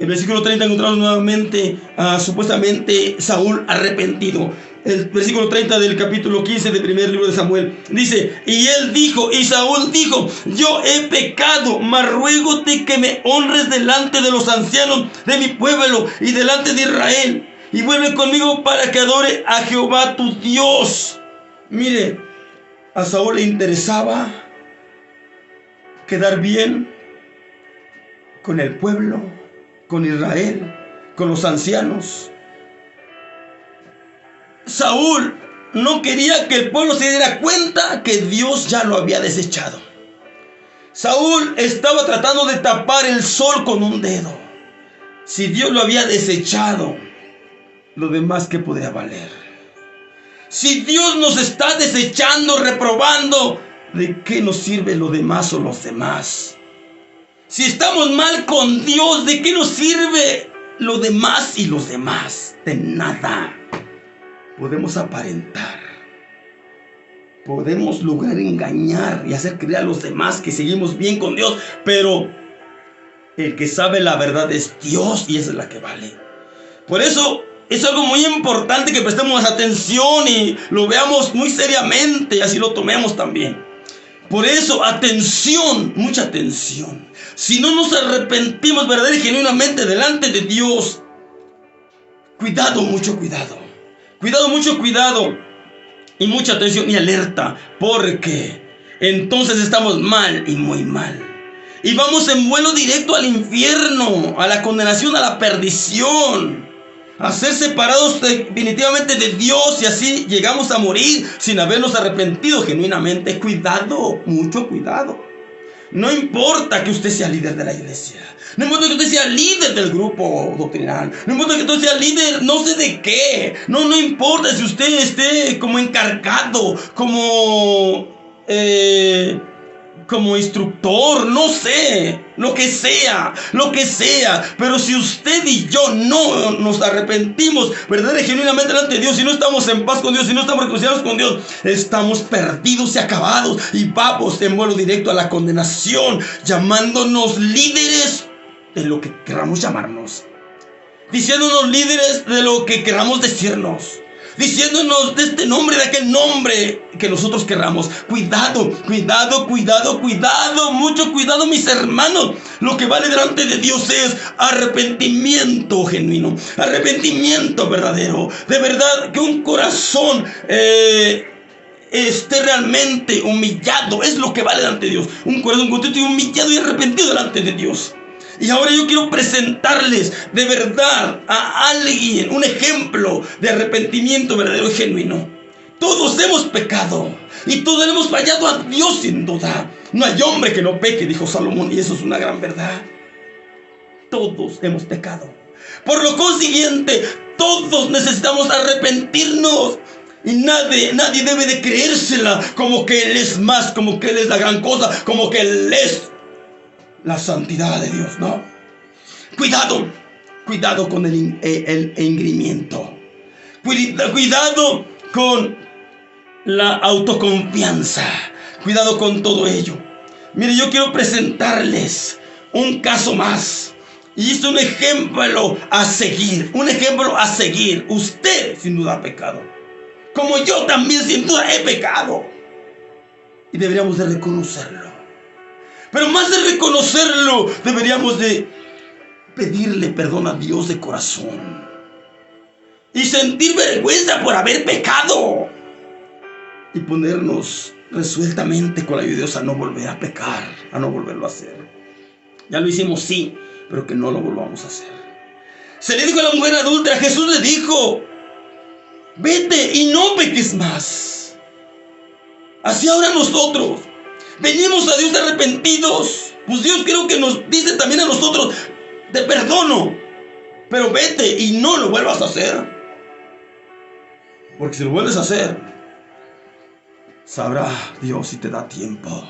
Speaker 1: El versículo 30 encontramos nuevamente supuestamente Saúl arrepentido. El versículo 30 del capítulo 15 del primer libro de Samuel dice: y Saúl dijo: yo he pecado, mas ruégote que me honres delante de los ancianos de mi pueblo y delante de Israel, y vuelve conmigo para que adore a Jehová tu Dios. Mire, a Saúl le interesaba quedar bien con el pueblo, con Israel, con los ancianos. Saúl no quería que el pueblo se diera cuenta que Dios ya lo había desechado. Saúl estaba tratando de tapar el sol con un dedo. Si Dios lo había desechado, lo demás ¿qué podría valer? Si Dios nos está desechando, reprobando, ¿de qué nos sirve lo demás o los demás? Si estamos mal con Dios, ¿de qué nos sirve lo demás y los demás? De nada. Podemos aparentar, podemos lograr engañar y hacer creer a los demás que seguimos bien con Dios, pero el que sabe la verdad es Dios, y esa es la que vale. Por eso es algo muy importante que prestemos atención y lo veamos muy seriamente, y así lo tomemos también. Por eso, atención, mucha atención. Si no nos arrepentimos verdadera y genuinamente delante de Dios, cuidado, mucho cuidado. Cuidado, mucho cuidado. Y mucha atención y alerta, porque entonces estamos mal y muy mal. Y vamos en vuelo directo al infierno, a la condenación, a la perdición, a ser separados definitivamente de Dios, y así llegamos a morir sin habernos arrepentido genuinamente. Cuidado, mucho cuidado. No importa que usted sea líder de la iglesia, no importa que usted sea líder del grupo doctrinal, no importa que usted sea líder no sé de qué, no importa si usted esté como encargado, como instructor, no sé, lo que sea, pero si usted y yo no nos arrepentimos verdadera y genuinamente delante de Dios, si no estamos en paz con Dios, si no estamos reconciliados con Dios, estamos perdidos y acabados, y vamos en vuelo directo a la condenación, llamándonos líderes de lo que queramos llamarnos, diciéndonos líderes de lo que queramos decirnos, diciéndonos de este nombre, de aquel nombre que nosotros querramos. Cuidado, cuidado, cuidado, cuidado, mucho cuidado, mis hermanos. Lo que vale delante de Dios es arrepentimiento genuino, arrepentimiento verdadero. De verdad que un corazón esté realmente humillado, es lo que vale delante de Dios. Un corazón contrito y humillado y arrepentido delante de Dios. Y ahora yo quiero presentarles de verdad a alguien, un ejemplo de arrepentimiento verdadero y genuino. Todos hemos pecado y todos hemos fallado a Dios sin duda. No hay hombre que no peque, dijo Salomón, y eso es una gran verdad. Todos hemos pecado. Por lo consiguiente, todos necesitamos arrepentirnos. Y nadie debe de creérsela como que Él es más, como que Él es la gran cosa, como que Él es la santidad de Dios, ¿no? Cuidado con el engreimiento. Cuidado con la autoconfianza. Cuidado con todo ello. Mire, yo quiero presentarles un caso más. Y es un ejemplo a seguir. Un ejemplo a seguir. Usted sin duda ha pecado, como yo también sin duda he pecado. Y deberíamos de reconocerlo. Pero más de reconocerlo, deberíamos de pedirle perdón a Dios de corazón. Y sentir vergüenza por haber pecado. Y ponernos resueltamente con la ayuda de Dios a no volver a pecar, a no volverlo a hacer. Ya lo hicimos, sí, pero que no lo volvamos a hacer. Se le dijo a la mujer adúltera, Jesús le dijo, vete y no peques más. Así ahora nosotros venimos a Dios arrepentidos. Pues Dios creo que nos dice también a nosotros, te perdono, pero vete y no lo vuelvas a hacer. Porque si lo vuelves a hacer, sabrá Dios si te da tiempo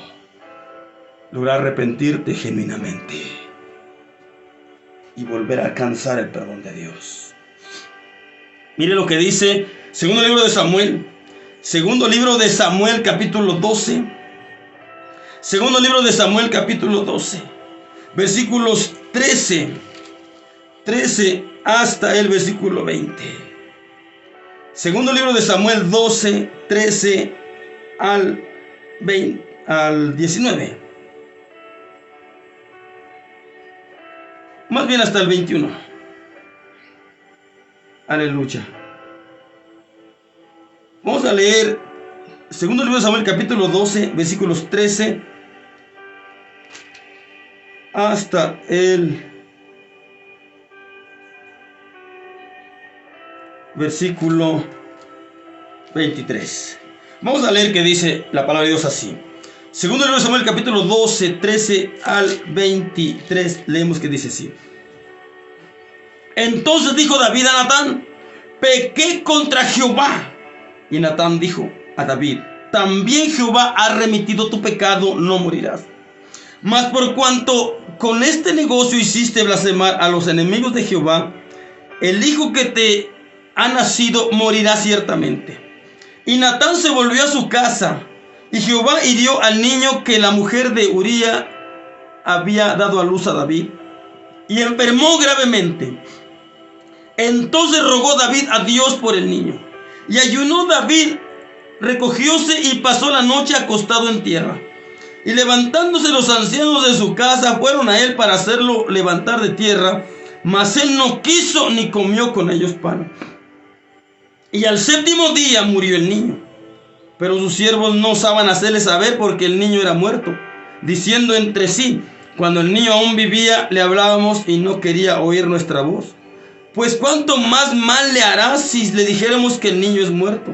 Speaker 1: lograr arrepentirte genuinamente y volver a alcanzar el perdón de Dios. Mire lo que dice segundo libro de Samuel capítulo 12. Segundo libro de Samuel capítulo 12, versículos 13 hasta el versículo 20. Segundo libro de Samuel 12, 13 al 19. Más bien hasta el 21. Aleluya. Vamos a leer segundo libro de Samuel capítulo 12, versículos 13 hasta el versículo 23. Vamos a leer que dice la palabra de Dios así. Segundo libro de Samuel, capítulo 12, 13 al 23, leemos que dice así. Entonces dijo David a Natán: pequé contra Jehová. Y Natán dijo a David: también Jehová ha remitido tu pecado, no morirás. Mas por cuanto con este negocio hiciste blasfemar a los enemigos de Jehová, el hijo que te ha nacido morirá ciertamente. Y Natán se volvió a su casa, y Jehová hirió al niño que la mujer de Uría había dado a luz a David, y enfermó gravemente. Entonces rogó David a Dios por el niño, y ayunó David, recogióse y pasó la noche acostado en tierra. Y levantándose los ancianos de su casa, fueron a él para hacerlo levantar de tierra, mas él no quiso ni comió con ellos pan. Y al séptimo día murió el niño. Pero sus siervos no osaban hacerle saber porque el niño era muerto, diciendo entre sí: cuando el niño aún vivía, le hablábamos y no quería oír nuestra voz. Pues cuánto más mal le hará si le dijéramos que el niño es muerto.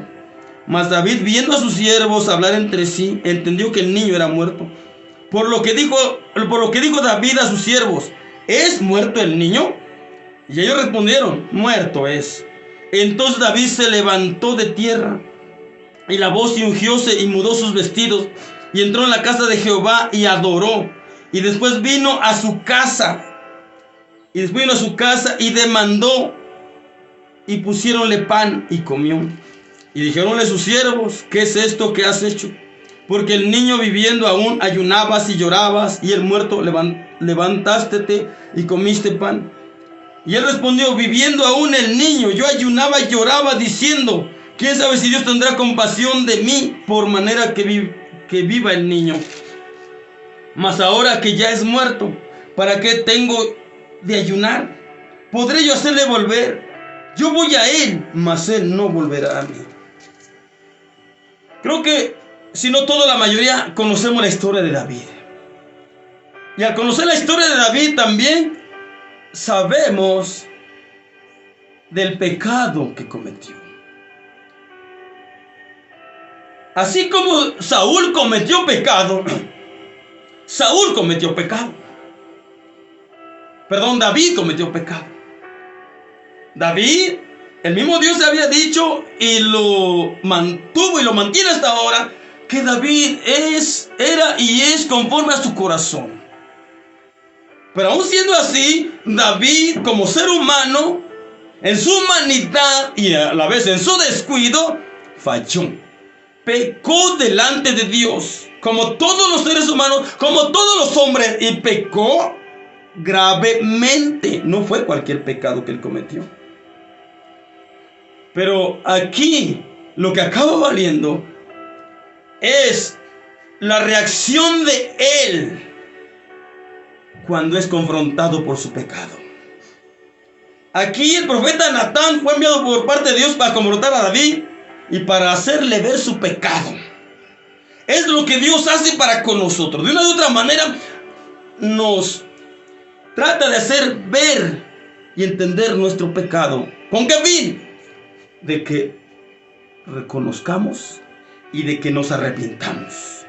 Speaker 1: Mas David, viendo a sus siervos hablar entre sí, entendió que el niño era muerto. Por lo que dijo David a sus siervos: ¿es muerto el niño? Y ellos respondieron: muerto es. Entonces David se levantó de tierra, y lavó y ungióse y mudó sus vestidos, y entró en la casa de Jehová y adoró. Y después vino a su casa, y demandó, y pusiéronle pan y comió. Y dijéronle sus siervos: ¿qué es esto que has hecho? Porque el niño viviendo aún ayunabas y llorabas, y el muerto levantástete y comiste pan. Y él respondió: viviendo aún el niño, yo ayunaba y lloraba, diciendo: ¿quién sabe si Dios tendrá compasión de mí, por manera que viva el niño? Mas ahora que ya es muerto, ¿para qué tengo de ayunar? ¿Podré yo hacerle volver? Yo voy a él, mas él no volverá a mí. Creo que, si no toda la mayoría, conocemos la historia de David. Y al conocer la historia de David también sabemos del pecado que cometió. Así como Saúl cometió pecado, David cometió pecado. David, el mismo Dios le había dicho y lo mantuvo y lo mantiene hasta ahora, que David era y es conforme a su corazón. Pero aún siendo así, David, como ser humano, en su humanidad y a la vez en su descuido, falló. Pecó delante de Dios, como todos los seres humanos, como todos los hombres, y pecó gravemente. No fue cualquier pecado que él cometió. Pero aquí lo que acaba valiendo es la reacción de él cuando es confrontado por su pecado. Aquí el profeta Natán fue enviado por parte de Dios para confrontar a David y para hacerle ver su pecado. Es lo que Dios hace para con nosotros. De una u otra manera nos trata de hacer ver y entender nuestro pecado. ¿Con qué fin? De que reconozcamos y de que nos arrepintamos.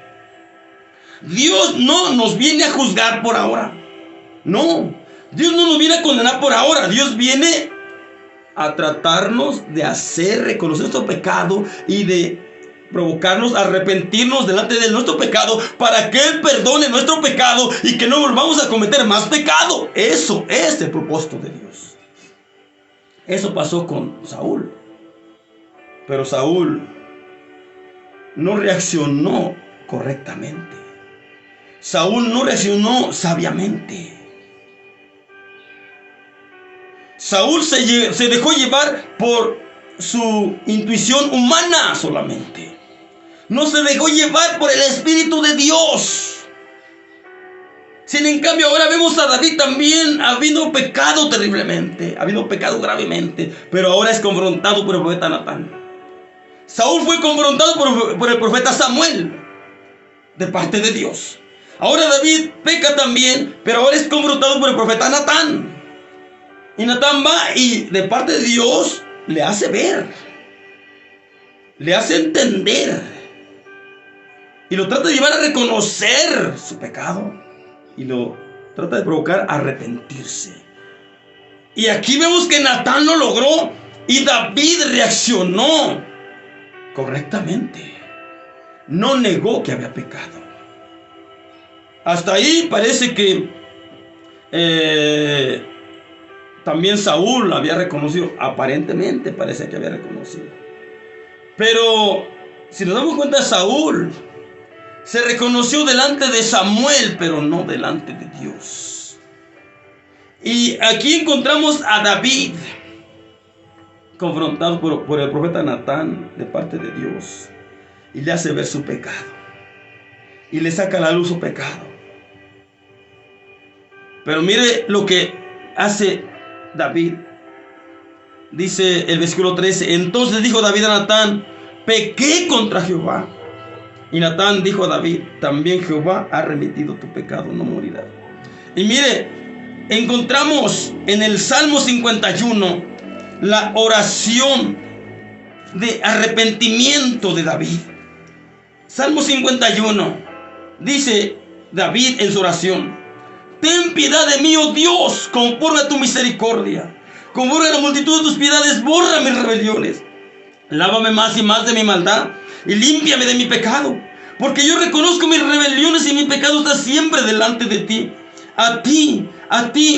Speaker 1: Dios no nos viene a juzgar por ahora. No, Dios no nos viene a condenar por ahora. Dios viene a tratarnos de hacer reconocer nuestro pecado y de provocarnos a arrepentirnos delante de nuestro pecado, para que Él perdone nuestro pecado y que no volvamos a cometer más pecado. Eso es el propósito de Dios. Eso pasó con Saúl. Pero Saúl no reaccionó correctamente. Saúl no reaccionó sabiamente. Saúl se dejó llevar por su intuición humana solamente. No se dejó llevar por el Espíritu de Dios. Sin en cambio ahora vemos a David también habiendo pecado terriblemente, habiendo pecado gravemente, pero ahora es confrontado por el profeta Natán. Saúl fue confrontado por el profeta Samuel de parte de Dios. Ahora David peca también, pero ahora es confrontado por el profeta Natán. Y Natán va y de parte de Dios le hace ver, le hace entender y lo trata de llevar a reconocer su pecado y lo trata de provocar a arrepentirse. Y aquí vemos que Natán lo logró y David reaccionó correctamente. No negó que había pecado. Hasta ahí parece que también Saúl había reconocido. Aparentemente parece que había reconocido. Pero si nos damos cuenta, Saúl se reconoció delante de Samuel, pero no delante de Dios. Y aquí encontramos a David confrontado por el profeta Natán de parte de Dios. Y le hace ver su pecado. Y le saca a la luz su pecado. Pero mire lo que hace David. Dice el versículo 13. Entonces dijo David a Natán: pequé contra Jehová. Y Natán dijo a David: también Jehová ha remitido tu pecado, no morirás. Y mire, encontramos en el Salmo 51 la oración de arrepentimiento de David. Salmo 51. Dice David en su oración: ten piedad de mí, oh Dios, conforme a tu misericordia. Conforme a la multitud de tus piedades, borra mis rebeliones. Lávame más y más de mi maldad y límpiame de mi pecado, porque yo reconozco mis rebeliones y mi pecado está siempre delante de ti. A ti,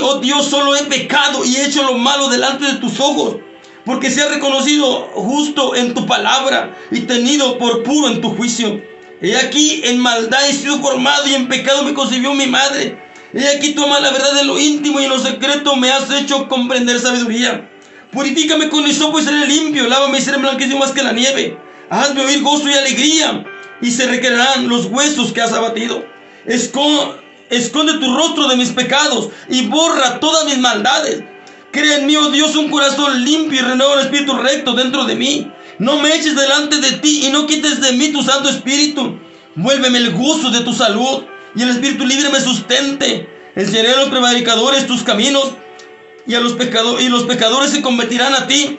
Speaker 1: oh Dios, solo he pecado y he hecho lo malo delante de tus ojos, porque se ha reconocido justo en tu palabra y tenido por puro en tu juicio. He aquí, en maldad he sido formado y en pecado me concibió mi madre. He aquí, tú amas la verdad en lo íntimo y en lo secreto me has hecho comprender sabiduría. Purifícame con hisopo y seré limpio, lávame y seré blanquísimo más que la nieve. Hazme oír gozo y alegría, y se recrearán los huesos que has abatido. Esconde tu rostro de mis pecados y borra todas mis maldades. Crea en mí, oh Dios, un corazón limpio y renueva el espíritu recto dentro de mí. No me eches delante de ti y no quites de mí tu Santo Espíritu. Vuélveme el gozo de tu salud y el espíritu libre me sustente. Enseñaré a los prevaricadores tus caminos y los pecadores se convertirán a ti.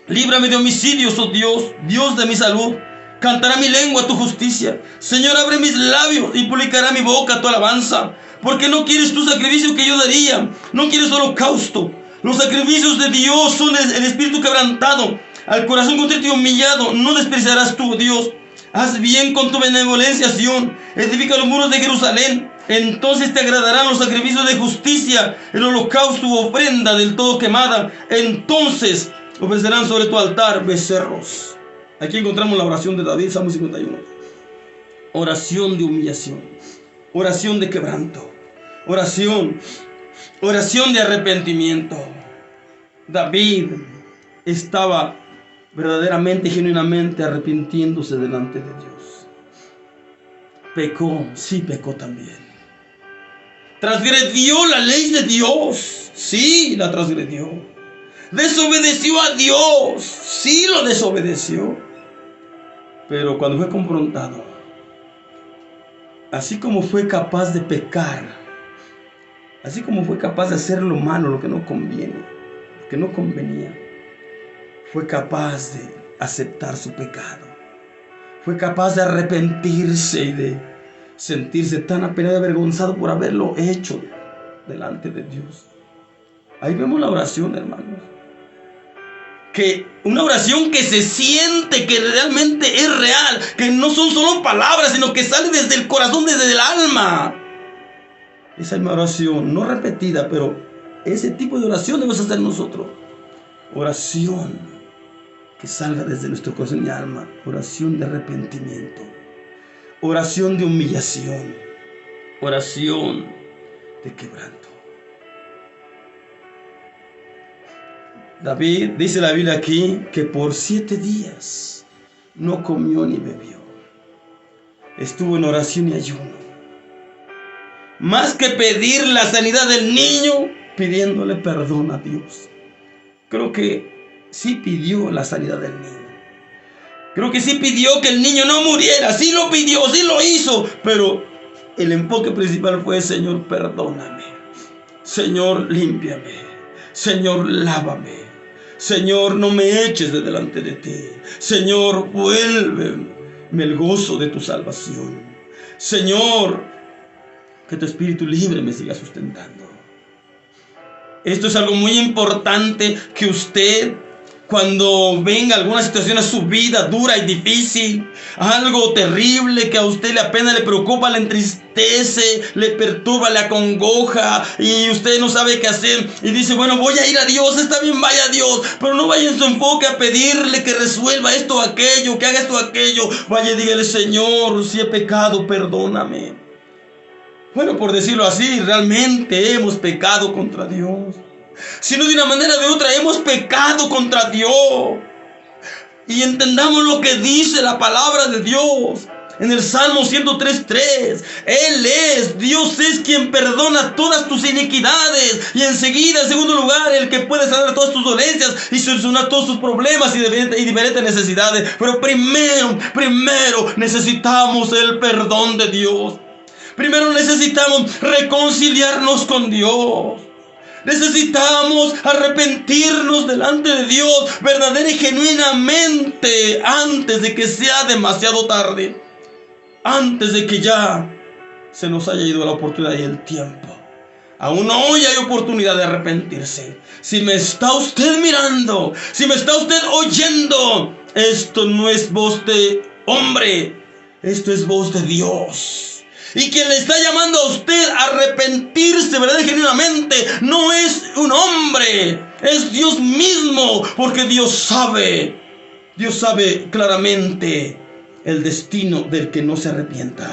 Speaker 1: Líbrame de homicidios, oh Dios, Dios de mi salud. Cantará mi lengua tu justicia. Señor, abre mis labios y publicará mi boca tu alabanza. Porque no quieres tu sacrificio que yo daría, no quieres holocausto. Los sacrificios de Dios son el espíritu quebrantado. Al corazón contrito y humillado no despreciarás tú, oh Dios. Haz bien con tu benevolencia, Sión. Edifica los muros de Jerusalén. Entonces te agradarán los sacrificios de justicia, el holocausto u ofrenda del todo quemada. Entonces ofrecerán sobre tu altar becerros. Aquí encontramos la oración de David, Salmo 51. Oración de humillación, oración de quebranto, oración de arrepentimiento. David estaba verdaderamente, genuinamente arrepintiéndose delante de Dios. Pecó, sí pecó también. Transgredió la ley de Dios, sí la transgredió. Desobedeció a Dios, sí lo desobedeció. Pero cuando fue confrontado, así como fue capaz de pecar, así como fue capaz de hacer lo malo, lo que no conviene, lo que no convenía, fue capaz de aceptar su pecado. Fue capaz de arrepentirse y de sentirse tan apenado y avergonzado por haberlo hecho delante de Dios. Ahí vemos la oración, hermanos. Que una oración que se siente, que realmente es real, que no son solo palabras, sino que sale desde el corazón, desde el alma. Esa es una oración, no repetida, pero ese tipo de oración debemos hacer nosotros. Oración que salga desde nuestro corazón y alma. Oración de arrepentimiento. Oración de humillación. Oración de quebranto. David, dice la Biblia aquí, que por 7 días no comió ni bebió. Estuvo en oración y ayuno. Más que pedir la sanidad del niño, pidiéndole perdón a Dios. Creo que sí pidió la sanidad del niño. Creo que sí pidió que el niño no muriera. Sí lo pidió, sí lo hizo. Pero el enfoque principal fue: Señor, perdóname. Señor, límpiame. Señor, lávame. Señor, no me eches de delante de ti. Señor, vuélveme el gozo de tu salvación. Señor, que tu espíritu libre me siga sustentando. Esto es algo muy importante, que usted, cuando venga alguna situación a su vida dura y difícil, algo terrible que a usted le apena, le preocupa, le entristece, le perturba, le acongoja, y usted no sabe qué hacer, y dice, bueno, voy a ir a Dios, está bien, vaya a Dios, pero no vaya en su enfoque a pedirle que resuelva esto o aquello, que haga esto o aquello. Vaya y dígale, Señor, si he pecado, perdóname. Bueno, por decirlo así, realmente hemos pecado contra Dios. Si no, de una manera o de otra, hemos pecado contra Dios. Y entendamos lo que dice la palabra de Dios en el Salmo 103:3. Dios es quien perdona todas tus iniquidades. Y enseguida, en segundo lugar, el que puede sanar todas tus dolencias y solucionar todos tus problemas y diferentes necesidades. Pero primero necesitamos el perdón de Dios. Primero necesitamos reconciliarnos con Dios. Necesitamos arrepentirnos delante de Dios verdadera y genuinamente, antes de que sea demasiado tarde, antes de que ya se nos haya ido la oportunidad y el tiempo. Aún hoy hay oportunidad de arrepentirse. Si me está usted mirando, si me está usted oyendo, esto no es voz de hombre, esto es voz de Dios. Y quien le está llamando a usted a arrepentirse, ¿verdad? Genuinamente, no es un hombre, es Dios mismo, porque Dios sabe claramente el destino del que no se arrepienta.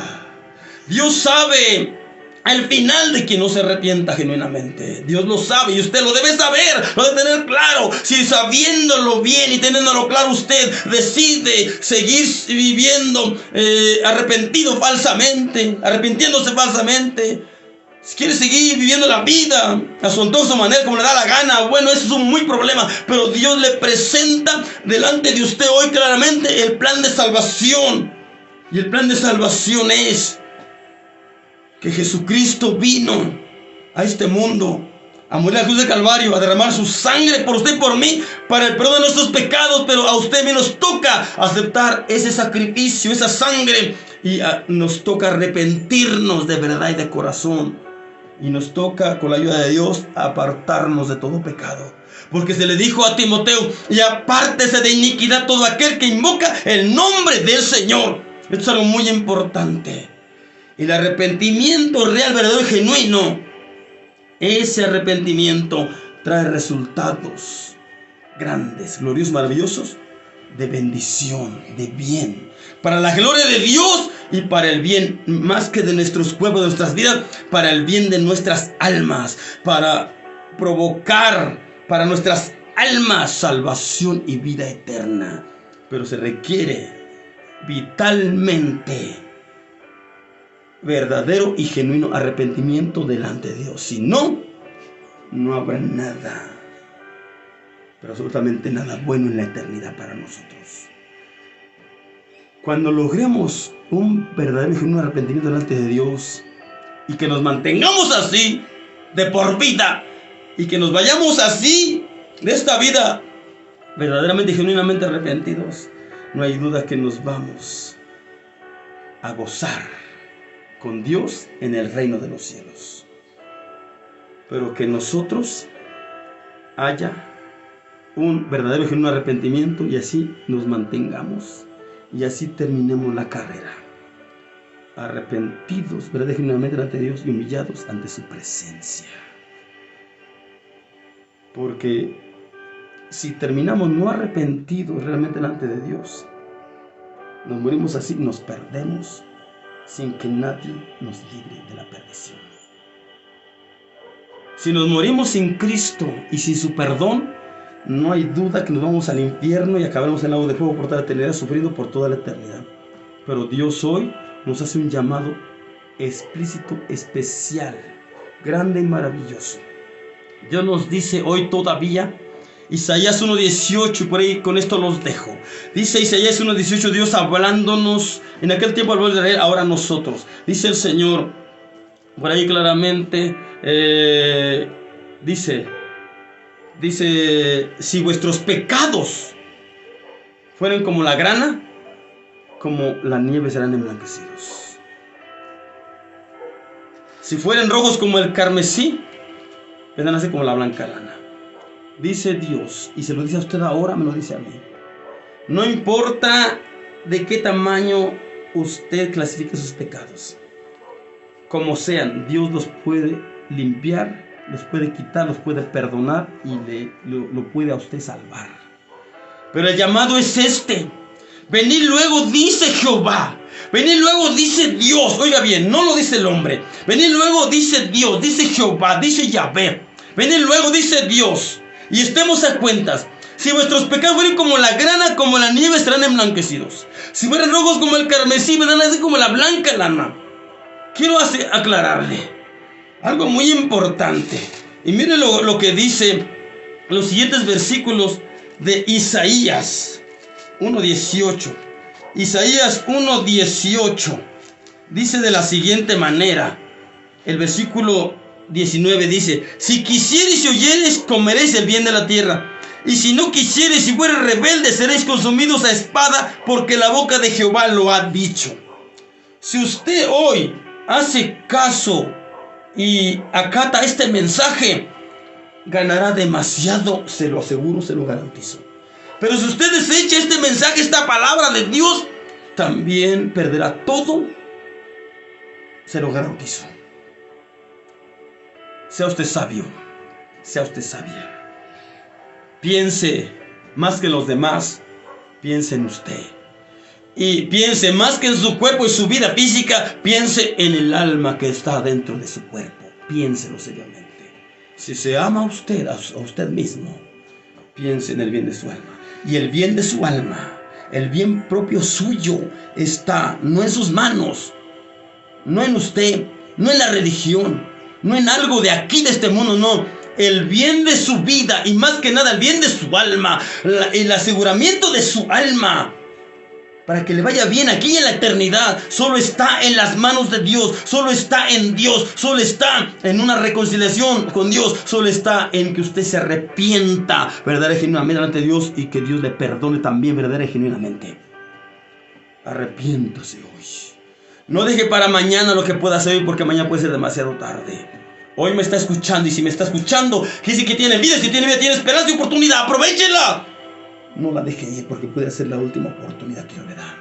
Speaker 1: Dios sabe el final de quien no se arrepienta genuinamente. Dios lo sabe y usted lo debe saber, lo debe tener claro. Si sabiéndolo bien y teniéndolo claro, usted decide seguir viviendo arrepintiéndose falsamente, si quiere seguir viviendo la vida a su antojo, manera, como le da la gana, bueno, eso es un muy problema. Pero Dios le presenta delante de usted hoy claramente el plan de salvación. Y el plan de salvación es que Jesucristo vino a este mundo a morir en la cruz de Calvario, a derramar su sangre por usted y por mí, para el perdón de nuestros pecados. Pero a usted me nos toca aceptar ese sacrificio, esa sangre, y nos toca arrepentirnos de verdad y de corazón. Y nos toca, con la ayuda de Dios, apartarnos de todo pecado. Porque se le dijo a Timoteo, y apártese de iniquidad todo aquel que invoca el nombre del Señor. Esto es algo muy importante. El arrepentimiento real, verdadero y genuino, ese arrepentimiento trae resultados grandes, gloriosos, maravillosos, de bendición, de bien, para la gloria de Dios y para el bien, más que de nuestros cuerpos, de nuestras vidas, para el bien de nuestras almas, para provocar para nuestras almas salvación y vida eterna. Pero se requiere vitalmente verdadero y genuino arrepentimiento delante de Dios. Si no, no habrá nada, pero absolutamente nada bueno en la eternidad para nosotros. Cuando logremos un verdadero y genuino arrepentimiento delante de Dios, y que nos mantengamos así de por vida, y que nos vayamos así de esta vida verdaderamente y genuinamente arrepentidos, no hay duda que nos vamos a gozar con Dios en el reino de los cielos. Pero que nosotros haya un verdadero y genuino arrepentimiento, y así nos mantengamos, y así terminemos la carrera, arrepentidos verdaderamente y genuinamente delante de Dios y humillados ante su presencia. Porque si terminamos no arrepentidos realmente delante de Dios, nos morimos así, nos perdemos sin que nadie nos libre de la perdición. Si nos morimos sin Cristo y sin su perdón, no hay duda que nos vamos al infierno y acabaremos en el lago de fuego por toda la eternidad, sufriendo por toda la eternidad. Pero Dios hoy nos hace un llamado explícito, especial, grande y maravilloso. Dios nos dice hoy todavía, Isaías 1:18, y por ahí con esto los dejo. Dice Isaías 1:18, Dios hablándonos en aquel tiempo al pueblo de Israel, ahora nosotros. Dice el Señor, por ahí claramente, dice, Dice, si vuestros pecados fueren como la grana, como la nieve serán emblanquecidos. Si fueren rojos como el carmesí, vendrán así como la blanca lana. Dice Dios, y se lo dice a usted ahora, me lo dice a mí. No importa de qué tamaño usted clasifique sus pecados, como sean, Dios los puede limpiar, los puede quitar, los puede perdonar y lo puede a usted salvar. Pero el llamado es este: venid luego, dice Jehová. Venid luego, dice Dios. Oiga bien, no lo dice el hombre. Venid luego, dice Dios, dice Jehová, dice Yahvé. Venid luego, dice Dios, y estemos a cuentas. Si vuestros pecados fueren como la grana, como la nieve, estarán emblanquecidos. Si fueren rojos como el carmesí, vendrán así como la blanca lana. Quiero aclararle algo muy importante. Y mire lo que dice los siguientes versículos de Isaías 1:18. Isaías 1:18 dice de la siguiente manera. El versículo 19 dice: si quisiereis y oyereis, comeréis el bien de la tierra. Y si no quisiereis y fuereis rebeldes, seréis consumidos a espada, porque la boca de Jehová lo ha dicho. Si usted hoy hace caso y acata este mensaje, ganará demasiado, se lo aseguro, se lo garantizo. Pero si usted desecha este mensaje, esta palabra de Dios, también perderá todo, se lo garantizo. Sea usted sabio, sea usted sabia. Piense más que los demás, piense en usted. Y piense más que en su cuerpo y su vida física, piense en el alma que está dentro de su cuerpo. Piénselo seriamente. Si se ama a usted mismo, piense en el bien de su alma. Y el bien de su alma, el bien propio suyo, está no en sus manos, no en usted, no en la religión, no en algo de aquí, de este mundo, no. El bien de su vida y más que nada el bien de su alma, el aseguramiento de su alma, para que le vaya bien aquí en la eternidad, solo está en las manos de Dios, solo está en Dios, solo está en una reconciliación con Dios, solo está en que usted se arrepienta verdadera y genuinamente delante de Dios y que Dios le perdone también verdadera y genuinamente. Arrepiéntase hoy. No deje para mañana lo que pueda hacer hoy, porque mañana puede ser demasiado tarde. Hoy me está escuchando, y si me está escuchando, dice que tiene vida, si tiene vida, tiene esperanza y oportunidad, aprovechenla. No la deje ir, porque puede ser la última oportunidad que Dios le da.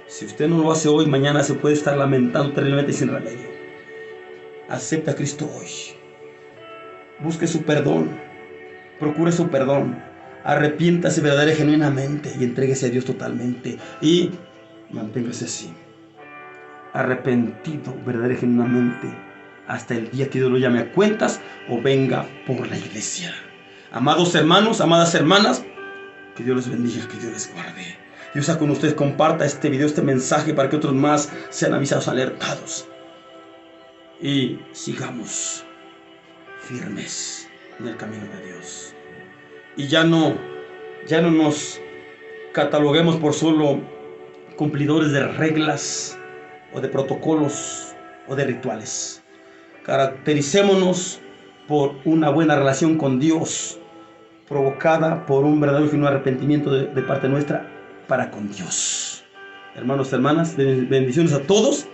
Speaker 1: Si usted no lo hace hoy, mañana se puede estar lamentando terriblemente y sin remedio. Acepta a Cristo hoy. Busque su perdón. Procure su perdón. Arrepiéntase verdadera y genuinamente y entréguese a Dios totalmente. Y manténgase así, arrepentido verdadera y genuinamente, hasta el día que Dios lo llame a cuentas o venga por la iglesia. Amados hermanos, amadas hermanas, que Dios les bendiga, que Dios les guarde. Dios sea con ustedes. Comparta este video, este mensaje, para que otros más sean avisados, alertados. Y sigamos firmes en el camino de Dios. Y ya no nos cataloguemos por solo cumplidores de reglas o de protocolos o de rituales. Caractericémonos por una buena relación con Dios, provocada por un verdadero y genuino arrepentimiento de parte nuestra para con Dios. Hermanos, hermanas, bendiciones a todos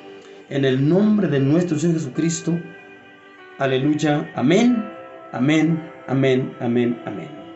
Speaker 1: en el nombre de nuestro Señor Jesucristo. Aleluya, amén, amén, amén, amén, amén.